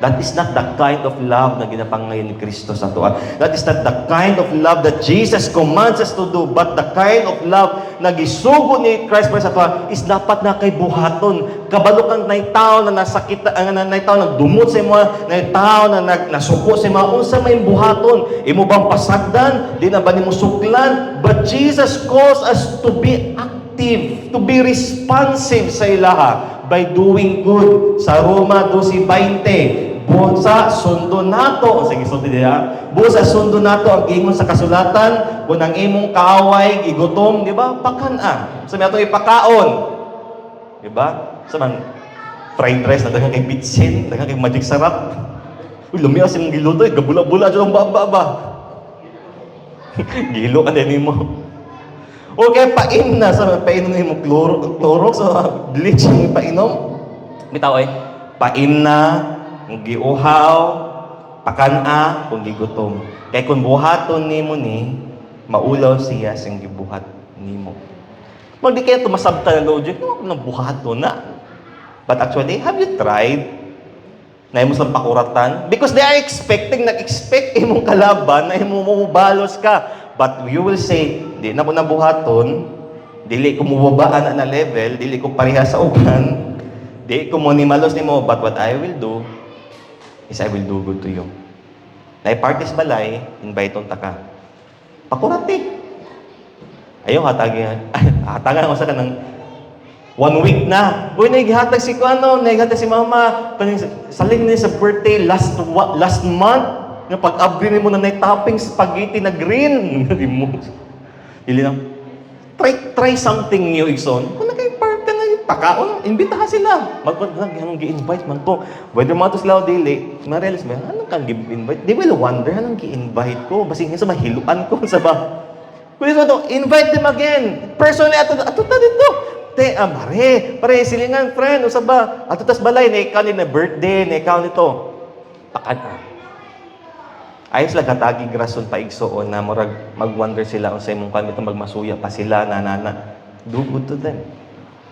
That is not the kind of love na ginapangayon ni Kristo sa tuwa. That is not the kind of love that Jesus commands us to do, but the kind of love nagisugo ni Christ para sa ato is dapat na kay buhaton. Kabalo kang tao na nasakit, tao na dumot sa imo, tao na nasuko sa imo, unsa may buhaton? Imo bang pasagdan? Di na ba nimo suklan? But Jesus calls us to be active, to be responsive sa ilaha by doing good. Sa Roma 12:20, busa sundo nato, sige sundo diya. Busa sundo nato ang ingon sa kasulatan, kung ang imong kaaway gigutom, di ba? Pakan-a. Sa ato ipakaon. Di ba? Sa man fried rice na daghang kay bitsin, daghang kay magic sarap. Uy, lumias yung giluto, gabula-bula dyan ang baba. Gilo ka din mo. O kaya pain na, sa painom mo Clorox, so bleach yung painom. Bitaw pain na, kung giuhaw, pakan-a, kung gigutom. Kaya kung buhaton nimo ni, maulaw siya siyang gibuhat nimo. Magdi kaya tumasabta na logic, no, ako nang buhaton na. But actually, have you tried na imo sa pakuratan? Because they are expecting, nag-expect imong kalaban na imo mubalos ka. But you will say, di na ko nabuhaton, dili ko mubabaan na level, dili ko pareha sa uban, di ko mo ni malos nimo, but what I will do is I will do good to you. Na parties balay, invite on taka. Pakurati. Ayaw hatagan ko sa kanang 1 week na. Uy, naghatag si naghatag si mama. Saling na sa birthday last month. Nga pag-upgrade mo na topping spaghetti na green. Dili na. Try something new, Igson. Kung nagka-party na yung pakaon, imbitahan sila. Anong gi-invite man to. Whether mo to sila o dili, ma-realize mo, anong kang gi-invite? They will wonder, anong gi-invite ko? Basing sa mahiluan ko sa ba? Kung to, invite them again. Personally, ato ta dito. Pare, silingan, friend, usab ba? Ato tas balay, na ikaw ni na birthday, na ikaw nito. Pakan. Ayos lang katagi grason pa igsoon na mag-wonder sila sa imong kami itong magmasuya pa sila, nanana. Do good to them.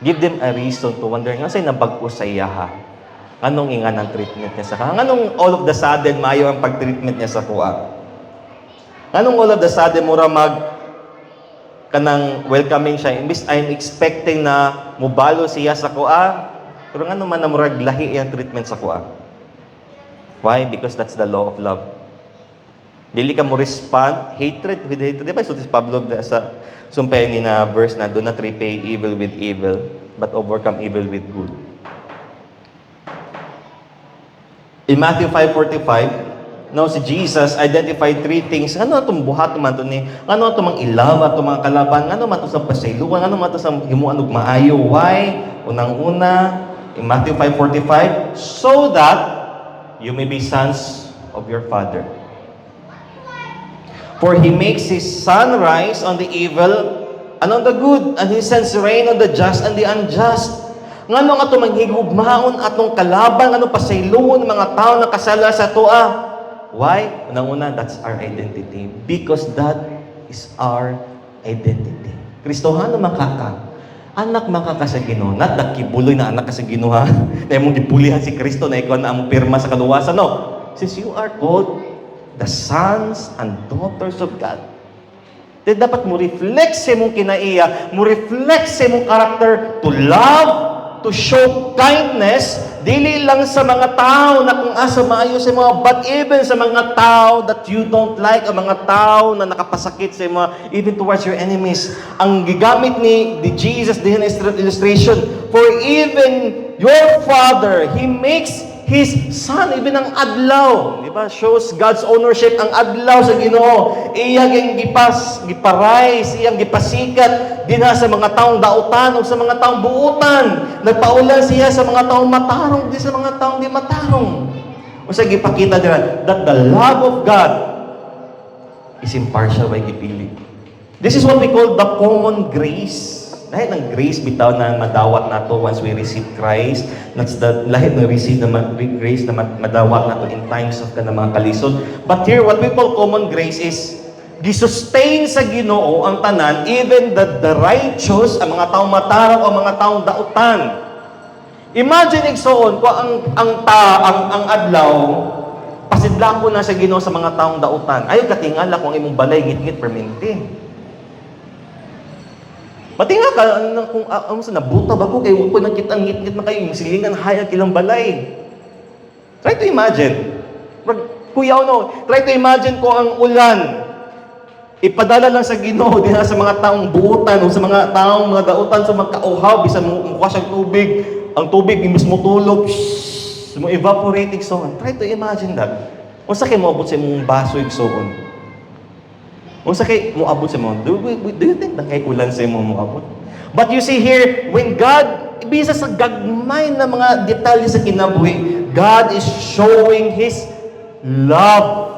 Give them a reason to wonder nga sa'yo nabagko sa iyaha. Anong ingan ang treatment niya sa ka? Anong all of the sudden maayo ang pag-treatment niya sa kuha? Anong all of the sudden mura kanang welcoming siya? Imbis I'm expecting na mubalo siya sa kuha, pero nga naman na murag lahi ang treatment sa kuha. Why? Because that's the law of love. Dili ka mo respond, hatred with hatred. Di ba? So, Pablo sa sumpay ni na verse na, do not repay evil with evil, but overcome evil with good. In Matthew 5:45, now si Jesus identified 3 things. Ano itong buhat man ito ni? Ano itong mga ilaw, itong mga kalaban? Ano man ito sa pasayluan? Ano man ito sa himuan ug maayo? Why? Unang-una, in Matthew 5:45, so that you may be sons of your Father. For He makes His sun rise on the evil and on the good, and He sends rain on the just and the unjust. Ngano nga ito manghigugmaon atong kalaban, ngano pasayloon mga tao na kasala sa toa. Why? Unang-una, that's our identity. Because that is our identity. Kristohano makaka. Anak makaka sa Ginoo. Not nakibuloy na anak ka sa Ginoo ha. Na imong gipulihan si Kristo na ikaw na among pirma sa kaluwasan. No. Since you are called the sons and daughters of God. Then dapat mo reflect sa mong kinaiya, mo reflect sa mong character to love, to show kindness, dili lang sa mga tao na kung asa maayo sa mga, but even sa mga tao that you don't like, ang mga tao na nakapasakit sa mga, even towards your enemies. Ang gigamit ni Jesus, the illustration, for even your Father, He makes His Son, even ang adlaw, di ba? Shows God's ownership ang adlaw sa Ginoo. Iyang giparais, iyang gipasikat dinha sa mga taong dautan o sa mga taong buutan. Nagpaulan siya sa mga taong matarong, di sa mga taong di matarong. O sa gipakita nila that the love of God is impartial by gipili. This is what we call the common grace. Lahit ng grace bitaw na madawat nato once we receive Christ. That's the lahit ng receive na grace na madawat nato in times of kanang mga kalisod. But here, what we call common grace is gisustain sa Ginoo ang tanan, even the righteous, ang mga taong matarong, ang mga taong dautan. Imagine igsoon ko ang adlaw pasidlako na sa Ginoo sa mga taong dautan. Ayo katingala kung imong balay ngit-ngit perminti. Pati nga ka, kung sa nabuta ba ko, kayo ko nakita ang ngit-ngit na kayo, yung silingan, hayag ilang balay. Try to imagine. Kuya, try to imagine ko ang ulan. Ipadala lang sa Ginoo, din sa mga taong buutan, o sa mga taong mga dautan, sa mga kauhaw, bisan mukha siyang tubig. Ang tubig, imbis mo tulog, mo evaporating so on. Try to imagine that. Kung sa kayo moabot sa mong baso yung so on. Kung sa kayo moabot sa mong, do you think na kayo ulan sa mong moabot? But you see here, when God, bisa sa gagmay na mga detalye sa kinabuhi, God is showing His love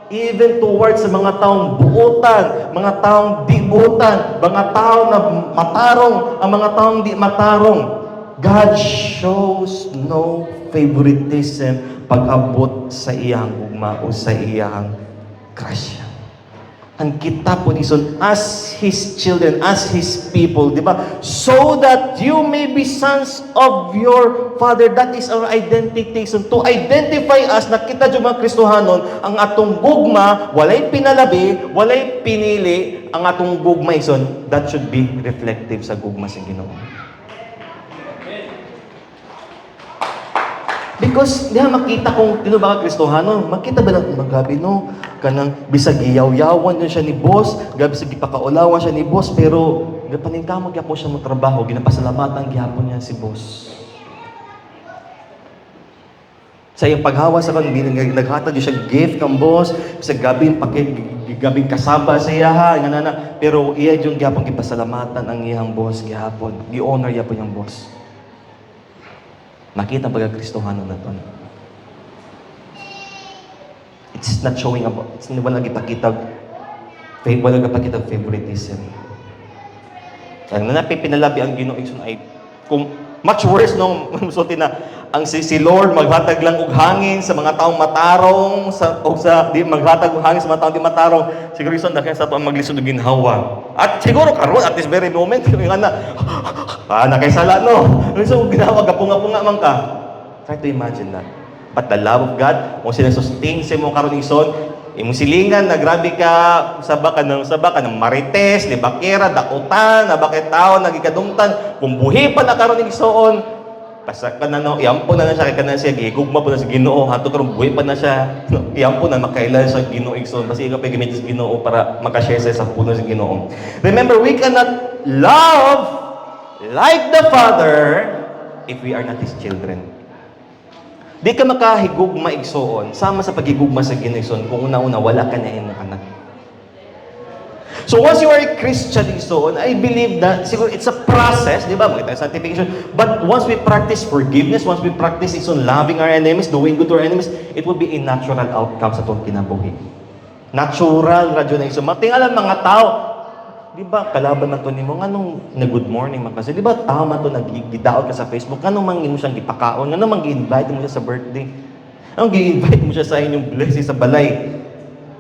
even towards sa mga taong buutan, mga taong di buutan, mga taong na matarong, ang mga taong di matarong. God shows no favoritism pag-abot sa iyang ugma o sa iyang grasya. Ang kita po ison as His children, as His people, di ba? So that you may be sons of your Father. That is our identity. So, to identify us, na kita yung mga Kristohanon, ang atong gugma, walay pinalabi, walay pinili, ang atong gugma ison, that should be reflective sa gugma sa Ginoo. Because, diha makita kung tino ba ka Kristohano, makita ba ng magabi no, kanang bisag iyaw-yawan yun siya ni boss, gabi sa gipakaulawan siya ni boss, pero gapaningkamag yapon siya mo trabaho, ginapasalamatan gyapon niya si boss. Sa iyang paghawa sa kanila, naghatag siya gift ng boss, sa gabing gabing kasaba sa iya ha, nga pero iya yung gyapon gipasalamatan ang iyang boss gyapon, gi-honor yapon yung boss. Makita ba Kristohano na to? It's not showing about, it's walang ipakita favoritism. Ang napipinalabi ang Ginoo ay kung much worse nung sulti na ang si Lord maghatag lang og hangin sa mga taong matarong di maghatag og hangin sa mga taong di matarong, siguro ison dakin sa tuang maglisod og ginhawa. At siguro karon at this very moment yung nakaisala no. So ginhawa gapunga-punga man ka. Try to imagine that. But the love of God, kung sila sustain sa mo karon ison, imong silingan na grabe ka saba ka ng marites, ni bakera, dakutan, na bakit tao nagikadungtan, kung buhi pa na karon igsoon, pasak ka na no, iyampo na siya, kaya na siya, gigugma po na sa Ginoo, hato karon buhi pa na siya, iyampo na makailan sa Ginoo igsoon, kasi ikaw pa gamit sa Ginoo para makashare sa puno sa Ginoo. Remember, we cannot love like the Father if we are not His children. Di ka makahigugma igsoon, sama sa pagigugma sa Ginoo igsoon, kung una-una wala ka na imong anak. So once you are a Christian igsoon, I believe that siguro it's a process, di ba? Makita sa sanctification. But once we practice forgiveness, once we practice igsoon loving our enemies, doing good to our enemies, it will be a natural outcome sa itong kinabuhi. Natural radyo na igsoon. Matingalan mga tao, di ba, kalaban man to nimo, anong na good morning man kasi, di ba, tao man to naggidaot ka sa Facebook, anong mangin mo siyang gipakaon, anong mang-invite mo siya sa birthday, anong gi-invite mo siya sa inyong blessing sa balay.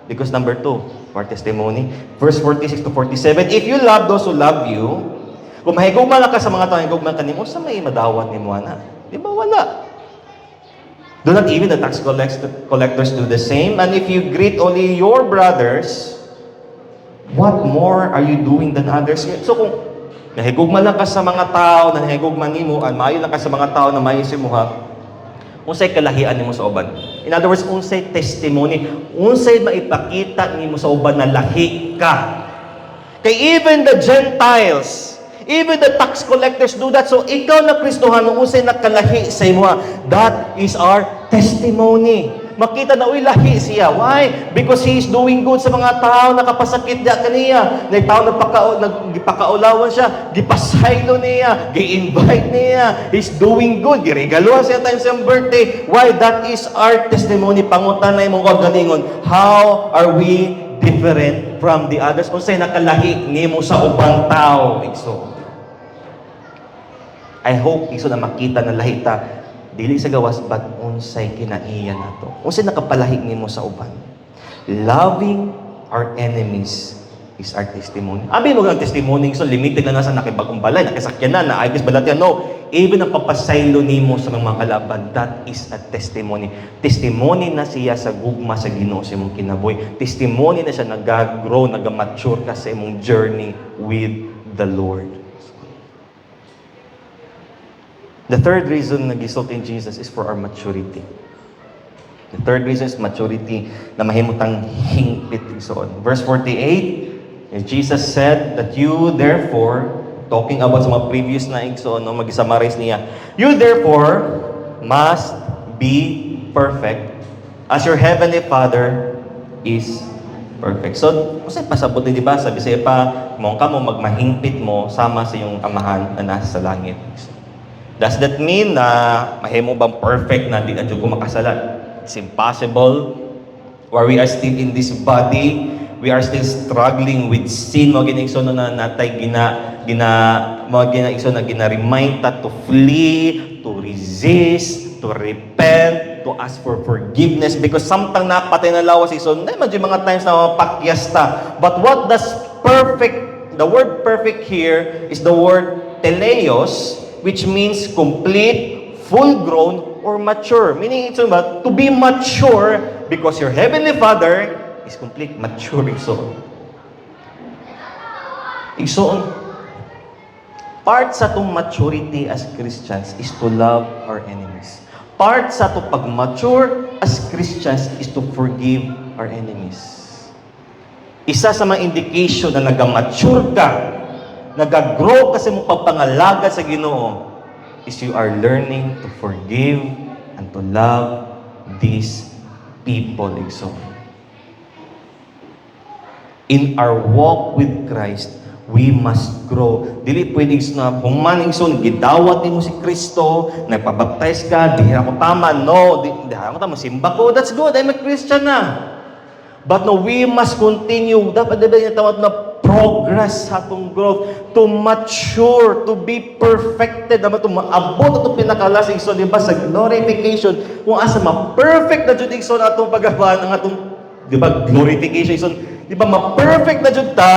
Because number 2, for testimony, verse 46 to 47, if you love those who love you, kung mahigugma na ka sa mga tao, mahigugma ka nimo, sa may madawat ni mo na? Di ba, wala. Do not even the tax collectors do the same, and if you greet only your brothers, what more are you doing than others? So kung nahigugma lang ka sa mga tao, nahigugma nimo, at maayo lang ka sa mga tao na maayo si mo ha, unsay kalahian nimo sa uban. In other words, unsay testimony, unsay maipakita nimo sa uban na lahi ka. Kay even the Gentiles, even the tax collectors do that. So ikaw na Kristohano, unsay nakalahi sa imo, that is our testimony. Makita na, uy, lahi siya. Why? Because he is doing good sa mga tao nakapasakit niya kaniya. Na tao nagpakaulawan siya, gipasaylo niya, gi-invite niya. He's doing good. Giregaluhan siya time sa birthday. Why? That is our testimony. Pangutan na imong kagalingon. How are we different from the others? Kung sa'y nakalahi nimo sa ubang tao. Ikso. I hope ikso na makita na lahi ta. Dili sa gawas, but unsay kinaiya nato. Unsay nakapalahig nimo sa uban. Loving our enemies is our testimony. Abi mo ang testimony, so limited na nasa nakibagong balay, nakisakyan na, naayos balat yan. No, even ang papasaylo nimo sa mga kalaban, that is a testimony. Testimony na siya sa gugma sa Ginoo sa imong kinabuhi. Testimony na siya nag-grow, nag-mature ka sa imong journey with the Lord. The third reason na gisult in Jesus is for our maturity. The third reason is maturity na mahimutang hingpit igsoon. Verse 48, and Jesus said that you therefore, talking about sa mga previous na igsoon, no, mag-summarize niya, you therefore must be perfect as your heavenly Father is perfect. So, kasi pasabot di ba? Sabi sa'yo pa, mong ka mo, magmahingpit mo, sama sa iyong amahan na nasa sa langit. Does that mean na mahimo bang perfect na di na ko makasalan? It's impossible. Or we are still in this body, we are still struggling with sin. Mga ginigso na natay gina-remind ta to flee, to resist, to repent, to ask for forgiveness because samtang napatay na lawas ison, na medyo mga times na mapakyasta. But what does perfect, the word perfect here is the word teleos, which means complete, full-grown, or mature. Meaning ito ba, to be mature because your heavenly Father is complete, mature igsoon. Igsoon. Part sa itong maturity as Christians is to love our enemies. Part sa itong pag-mature as Christians is to forgive our enemies. Isa sa mga indication na nag-mature ka, nag-grow kasi mong pagpangalaga sa Ginoo, is you are learning to forgive and to love these people. So, in our walk with Christ, we must grow. Dili pwedeng na humaning son, gidawat mo si Kristo, nagpabaptize ka, di ako tama. No, di ako tama, simba ko. That's good, I'm a Christian na. But no, we must continue. Dapat yung tawag na progress sa atong growth, to mature, to be perfected, naman to maabot atong pinakalasing so, di ba, sa glorification, kung asa ma-perfect na jud igsoon atong paggawa ng atong, di ba, glorification igsoon, di ba, ma-perfect na jud ta,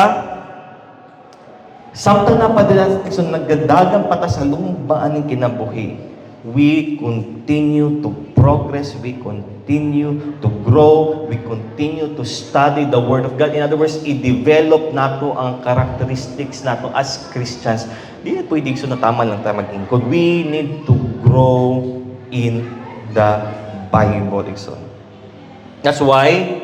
samtang napadala igsoon nagdadagang pata sa lumbaan ng kinabuhi, we continue to progress, we continue to grow, we continue to study the Word of God. In other words, i-develop nato ang characteristics nato as Christians. Di na pwedeng so na tama lang tayo mag-ingkod. We need to grow in the Bible. That's why,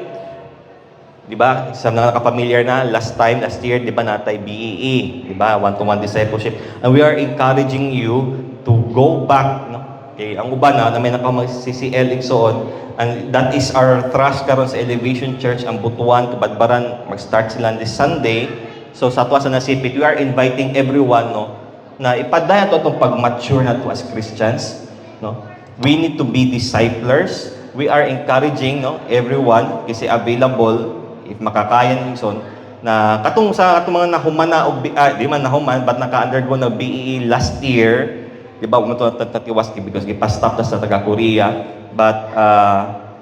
di ba, sa mga nakapamilyar na, last year, di ba, natay BEE, di ba, one-to-one discipleship. And we are encouraging you to go back, no? Okay, ang uban na may nakamag-CCL igsoon, and that is our thrust karon sa Elevation Church, ang Butuan, Kabadbaran, mag-start sila this Sunday. So sa tuwa sa nasipit, we are inviting everyone, no, na ipadaya to itong pag-mature na to as Christians, no. We need to be disciplers. We are encouraging, no, everyone kasi available if makakayan igsoon na katong sa atong mga nahumana o di man nahuman but naka-undergo na BEE last year. Di ba, tatiwas because gipastop na sa taga-Korea, but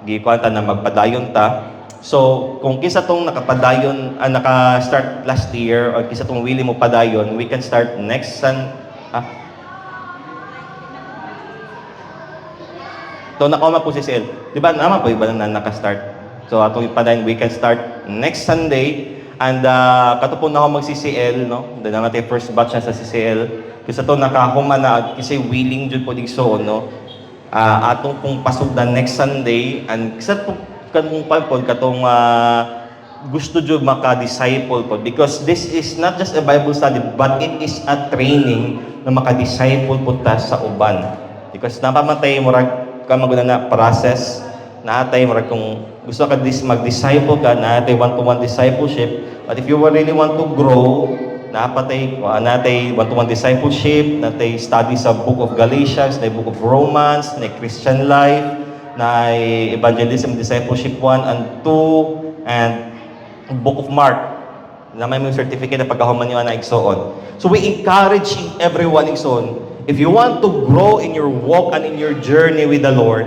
gikuanta na magpadayon ta. So, kung kisa tong nakapadayon, naka-start last year, or kisa tong willing mo padayon, we can start next So, nakoma po si CL. Di ba, naman po iba na naka-start. So, atong ipadayon, we can start next Sunday. And katupon na ako mag-CCL, no? Dahil natin first batch na sa CCL. Kasi ito nakahuma na, kasi willing dyan po digso, no? Atong pong pasok na next Sunday, and kasi itong katong gusto dyan maka-disciple po. Because this is not just a Bible study, but it is a training na maka-disciple po ta sa uban. Because napamatay mo ka maguna na process, naatay mo kung gusto ka mag-disciple ka, naatay one-to-one discipleship. But if you really want to grow, natay one-to-one discipleship, natay study sa Book of Galatians, na Book of Romans, na Christian life, na evangelism discipleship 1 and 2, and Book of Mark, na may certificate na pagkahuman nyo na igsoon. So we encourage everyone igsoon, if you want to grow in your walk and in your journey with the Lord,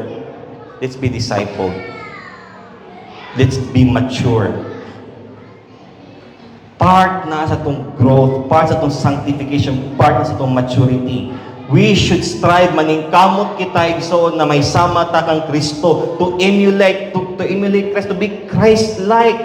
let's be discipled. Let's be mature. Part na sa itong growth, part sa itong sanctification, part na sa itong maturity. We should strive maningkamot kita igsoon na may sama ta kang Kristo, to emulate Christ, to be Christ-like.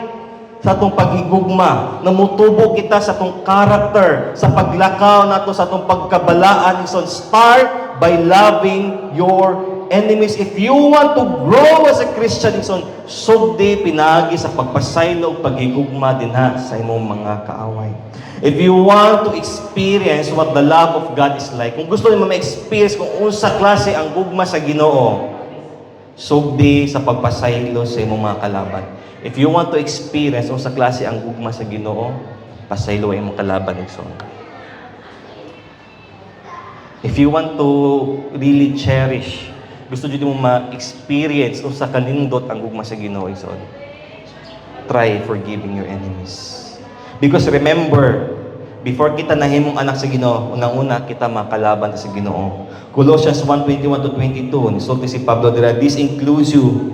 sa atong paghigugma, na mutubo kita sa atong character, sa paglakaw nato sa atong pagkabalaan. So start by loving your enemies. If you want to grow as a Christian, sugdi pinagi sa pagpasaylo ug paghigugma dinha sa imong mga kaaway. If you want to experience what the love of God is like, kung gusto nimo ma-experience kung unsa klase ang gugma sa Ginoo, sugdi sa pagpasaylo sa imong mga kalaban. If you want to experience unsa klase ang gugma sa Ginoo, pasaylo ang imong kalaban igsoon. If you want to really cherish, gusto jud mo ma-experience unsa kanindot ang gugma sa Ginoo igsoon, try forgiving your enemies. Because remember, before kita nahimong anak sa Ginoo, unang-una kita makalaban sa Ginoo. Colossians 1:21-22, nisulti si Pablo dira, this includes you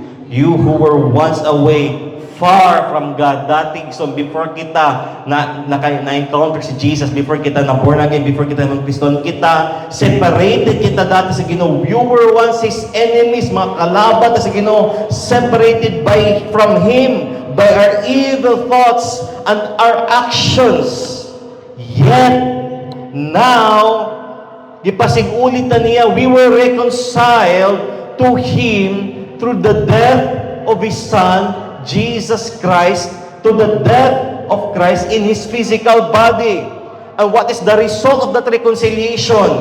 who were once away, far from God. Dati, so before kita na-encounter si Jesus, before kita na-born again, before kita mag-Kriston, kita, separated kita dati sa Ginoo. You were once His enemies, mga kalaban sa Ginoo, separated from Him, by our evil thoughts and our actions. Yet, now, gipasig-ulit na niya, we were reconciled to Him through the death of His Son, Jesus Christ, to the death of Christ in His physical body. And what is the result of that reconciliation?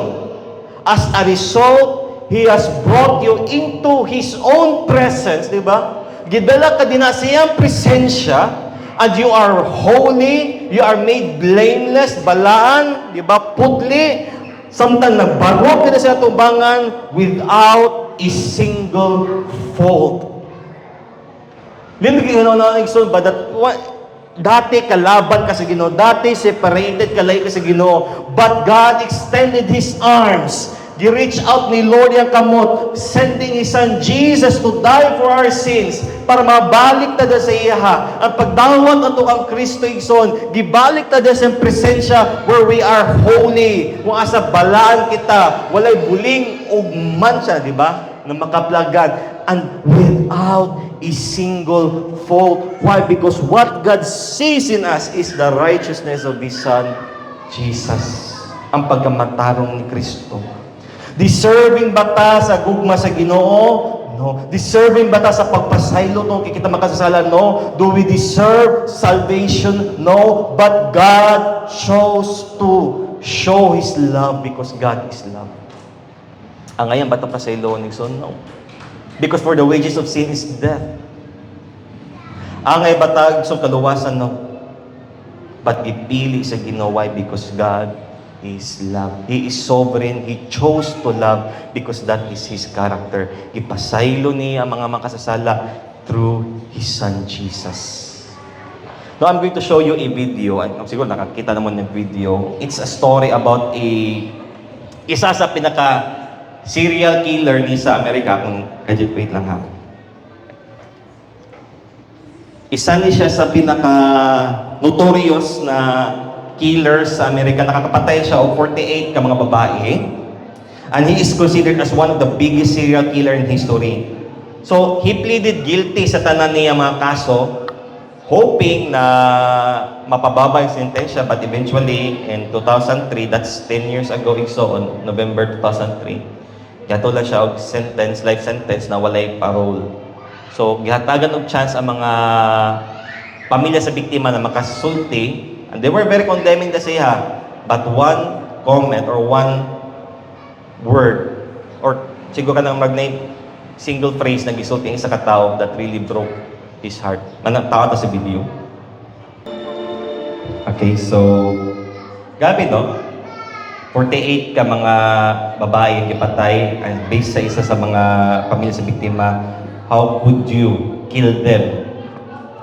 As a result, He has brought you into His own presence, di ba? Gidala ka din sa iyang presensya, and you are holy, you are made blameless, balaan, di ba, putli, samtang nagbarog ka na sa tubangan without a single fault. Limigin na igsoon ba that dati kalaban ka sa Ginoo, dati separated kalay ka sa Ginoo, but God extended His arms. Gi-reach out ni Lord yang kamot, sending His Son Jesus to die for our sins, para mabalik ta sa iyaha. Ang pagdawat ato ang Kristo igsoon, gibalik ta sa presensya where we are holy. Kung asa balaan kita, walay buling ug mancha, di ba? Na makaplagan, and without a single fault. Why? Because what God sees in us is the righteousness of His Son, Jesus. Ang pagkamatarong ni Kristo. Deserving ba ta sa gugma sa Ginoo? No. Deserving ba ta sa pagpasaylo nung kita makasasala? No. Do we deserve salvation? No. But God chose to show His love because God is love. Ang ngayon ba ta pasaylo Nixon? No. Because for the wages of sin is death. Ang ngayon ba ta isang kaluwasan? No. But ipili sa Ginoo. Why? Because God is love. He is sovereign. He chose to love because that is His character. Ipasaylo niya ang mga makasasala through His Son Jesus. Now, I'm going to show you a video. Siguro nakakita naman ng video. It's a story about isa sa pinaka serial killer ni sa Amerika. Kung wait lang ha. Isa ni siya sa pinaka notorious na killer sa Amerika. Nakakapatay siya o 48 ka mga babae. And he is considered as one of the biggest serial killer in history. So, he pleaded guilty sa tanan niya mga kaso, hoping na mapababa yung sentensya, but eventually, in 2003, that's 10 years ago, on November 2003, gatola siya og sentence, life sentence na walay parole. So, gihatagan og chance ang mga pamilya sa biktima na makasulti. And they were very condemning the siya. But one comment or one word, or siguro ka nang mag-name, single phrase na gisulti sa katao that really broke his heart. Manatawa ta sa video. Okay, so, gabi no? 48 ka mga babae gipatay, and based sa isa sa mga pamilya sa biktima, how could you kill them?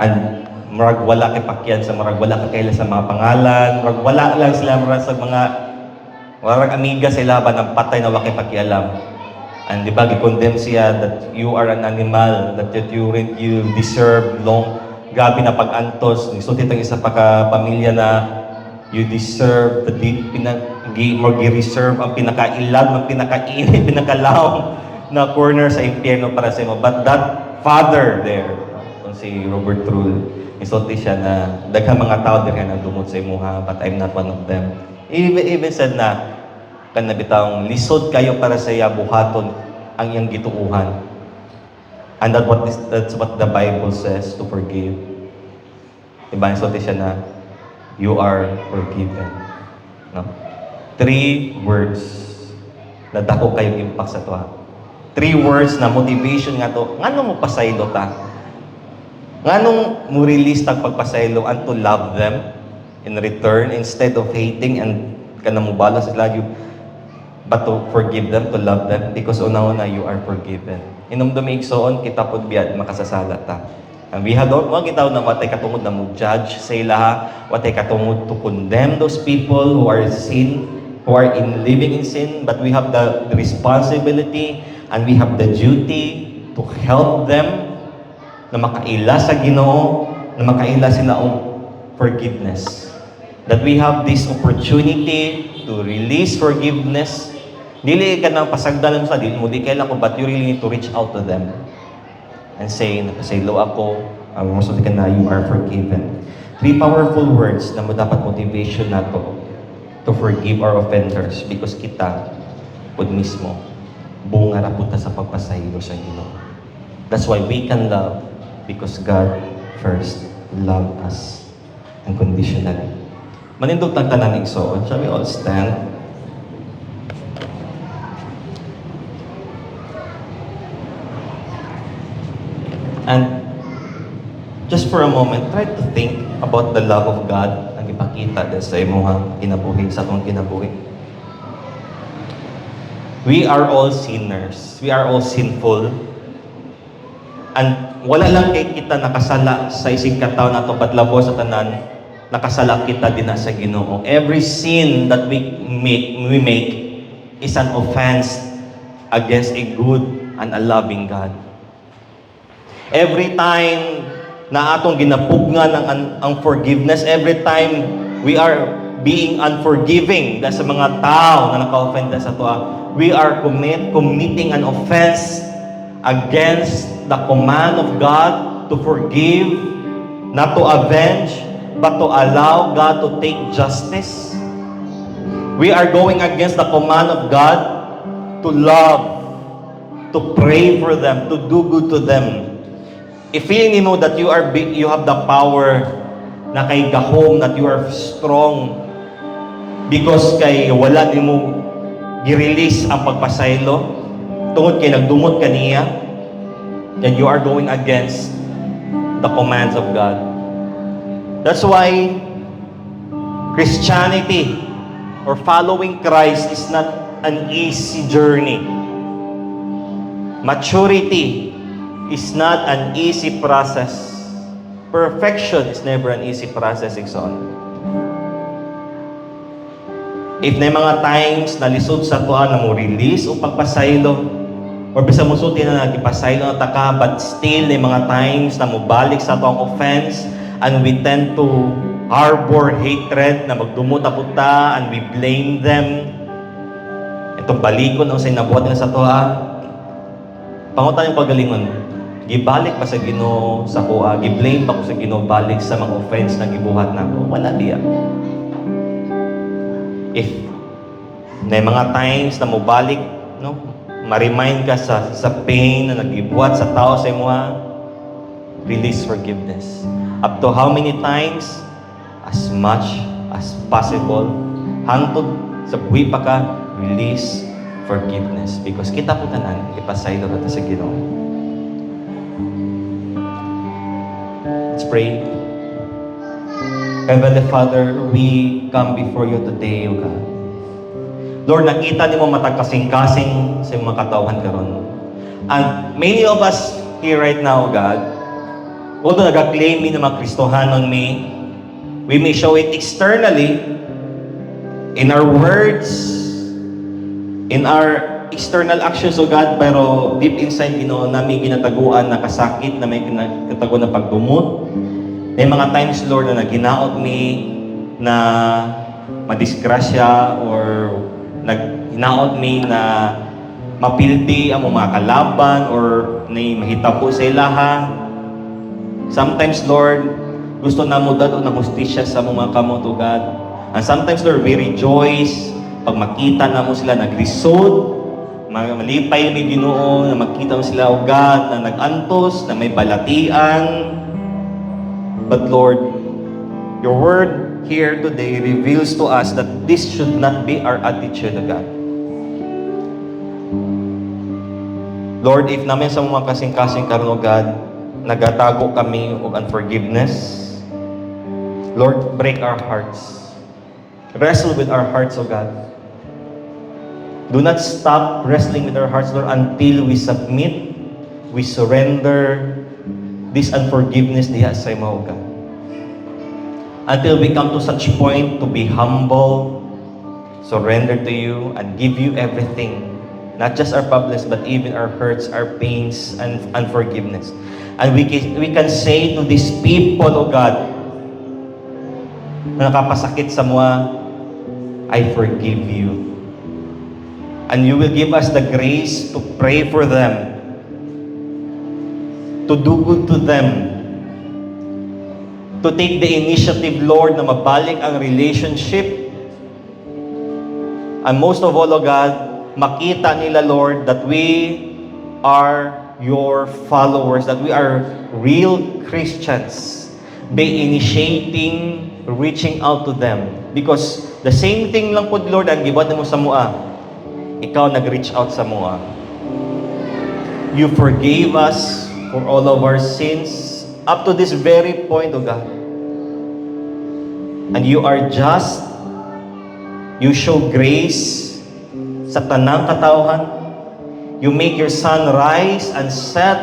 And marag wala kay pakyan sa marag wala ka kaila sa mga pangalan, marag wala lang sila marag sa mga marag amiga sila ba ng patay na wakay pakialam. And di ba gi-condemn siya that you are an animal, that you deserve long gabi na pag-antos. Nisulti ang isa pa ka pamilya na you deserve the reserve ang pinakailag, ang pinakainit, pinakalaw na corner sa impyerno para sa imo. But that father there, si Robert Trull, isulti siya na daghang mga tao diri na dumot sa imuha, but I'm not one of them. Even said na kan nabitang lisod kayo para sa iya buhaton ang iyang gituuhan. And that's what the Bible says, to forgive. Diba, isulti siya na you are forgiven. No? 3 words na dako kayo impact sa to. 3 words na motivation nga to. Ngano mo pasaylo ta? Nganong mo release tag pagpasaylo and to love them in return instead of hating and kanang mo balas sila you, but to forgive them, to love them, because una-una you are forgiven. Inumdumi igsoon kita pud biad makasasala ta. And we had all kita na watay katungod na mo judge sa ilaha, watay katungod to condemn those people who are living in sin, but we have the responsibility and we have the duty to help them na makaila sa Ginoo, na makaila sila og forgiveness. That we have this opportunity to release forgiveness. Dili ka nang pasagdalan sa dili mo di kailan ko, but you really need to reach out to them and say, napasaylo ako, masulti ka na, you are forgiven. 3 powerful words na mo dapat motivation nato to forgive our offenders, because kita pud mismo bunga ra pud ta sa pagpasaylo sa Ginoo. That's why we can love, because God first loved us unconditionally. Manindog tang tanan igsoon. Shall we all stand? And just for a moment, try to think about the love of God ang ipakita sa imong kinabuhi, sa atong kinabuhi. We are all sinners. We are all sinful. And wala lang kay kita nakasala sa isig kataw nato, but labo sa tanan, nakasala kita din sa Ginoo. Every sin that we make is an offense against a good and a loving God. Every time na atong ginapugnan ang forgiveness, every time we are being unforgiving sa mga tao na naka-offend sa ato, we are committing an offense against the command of God to forgive, not to avenge, but to allow God to take justice. We are going against the command of God to love, to pray for them, to do good to them. If feeling mo that you have the power na kay gahom, that you are strong because kay wala nimo gi-release ang pagpasaylo tungod kay nagdumot kaniya, then you are going against the commands of God. That's why Christianity or following Christ is not an easy journey. Maturity is not an easy process. Perfection is never an easy process, Ikson. If na mga times na lisod sa tuan na mo release o pagpasaylo, or bisa mo sulti na nagipasaylo na taka, but still na mga times na mo balik sa tuang offense, and we tend to harbor hatred na magdumot punta, and we blame them. Itong balikon ang sinabuhat nila sa tuwa, pangutan yung pagalingon, gibalik pa sa Ginoo sa kuha, giblame pa ko sa Ginoo balik sa mga offense na gibuhat nako. Wala diya. If na mga times na mo balik, no, ma-remind ka sa pain na nagibuhat sa tao sa imo, release forgiveness. Up to how many times? As much as possible. Hangtod sa buhi pa ka, release forgiveness. Because kita po tanan, ipasaylo natin sa Ginoo. Let's pray. Heavenly Father, we come before you today, O God. Lord, nakita ni mo matagkasing-kasing sa mga katawhan karon. And many of us here right now, God, although nag-claim me na mga Kristohanon we may show it externally in our words, in our external actions, O God, pero deep inside, namin ginataguan na kasakit, na may ginataguan na pagdumot. May mga times, Lord, na naginaot me na madisgrasya or naghinaot me na mapildi ang mga kalaban or na mahitabo sa ilaha. Sometimes, Lord, Gusto na mo dalo ng hustisya sa mga kamot, O God. And sometimes, Lord, we rejoice pag makita na mo sila naglisod, malipay ni Ginoo, na makita mo sila, O God, na nagantos, na may balatian. But Lord, your word here today reveals to us that this should not be our attitude, O God. Lord, if namin sa mga kasing-kasing karon, O God, nagatago kami of unforgiveness, Lord, break our hearts. Wrestle with our hearts, O God. Do not stop wrestling with our hearts, Lord, until we submit, we surrender this unforgiveness diha sa imo, O God. Until we come to such point to be humble, surrender to you, and give you everything. Not just our problems, but even our hurts, our pains, and unforgiveness. And we can say to these people, O God, na nakapasakit sa mga, I forgive you. And you will give us the grace to pray for them, to do good to them, to take the initiative, Lord, na mabalik ang relationship. And most of all, O God, makita nila, Lord, that we are your followers, that we are real Christians, by initiating, reaching out to them. Because the same thing lang po, Lord, ang gibot mo sa mua. Ikaw nag-reach out sa mua. You forgave us for all of our sins up to this very point, O God. And you are just. You show grace sa tanang katawhan. You make your sun rise and set.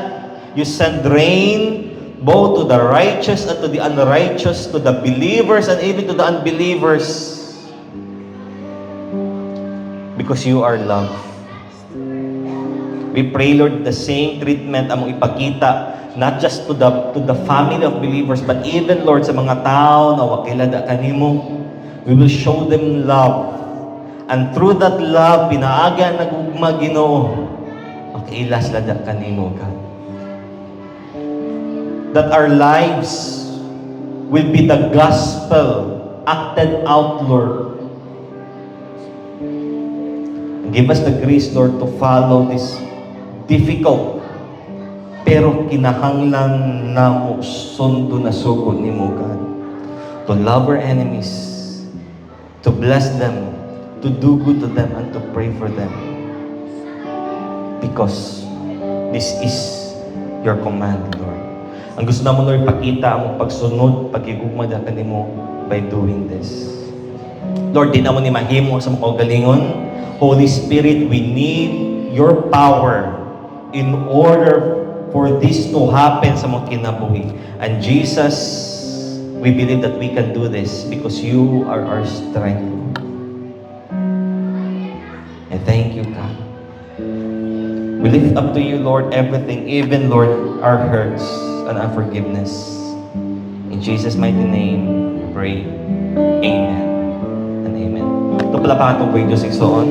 You send rain both to the righteous and to the unrighteous, to the believers and even to the unbelievers. Because you are love. We pray, Lord, the same treatment among ipakita, not just to the family of believers, but even, Lord, sa mga tao na wakilada kanimo. We will show them love. And through that love, pinaaga nagugma, Ginoo, makiilas lada kanimo, God. That our lives will be the gospel acted out, Lord. Give us the grace, Lord, to follow this difficult pero kinahanglan namo sundo na sugod nimo, God. To love our enemies, to bless them, to do good to them, and to pray for them. Because this is your command, Lord. Ang gusto na mo, Lord, pakita ang pagsunod, pagigugma da kanimo by doing this. Lord, di na mo ni mahimo sa mga galingon. Holy Spirit, we need your power in order for this to happen sa mga kinabuhi. And Jesus, we believe that we can do this because you are our strength. And thank you, God. We lift up to you, Lord, everything, even, Lord, our hurts and unforgiveness. In Jesus' mighty name, we pray. Amen and amen. Ito pala pa itong radio 6 on.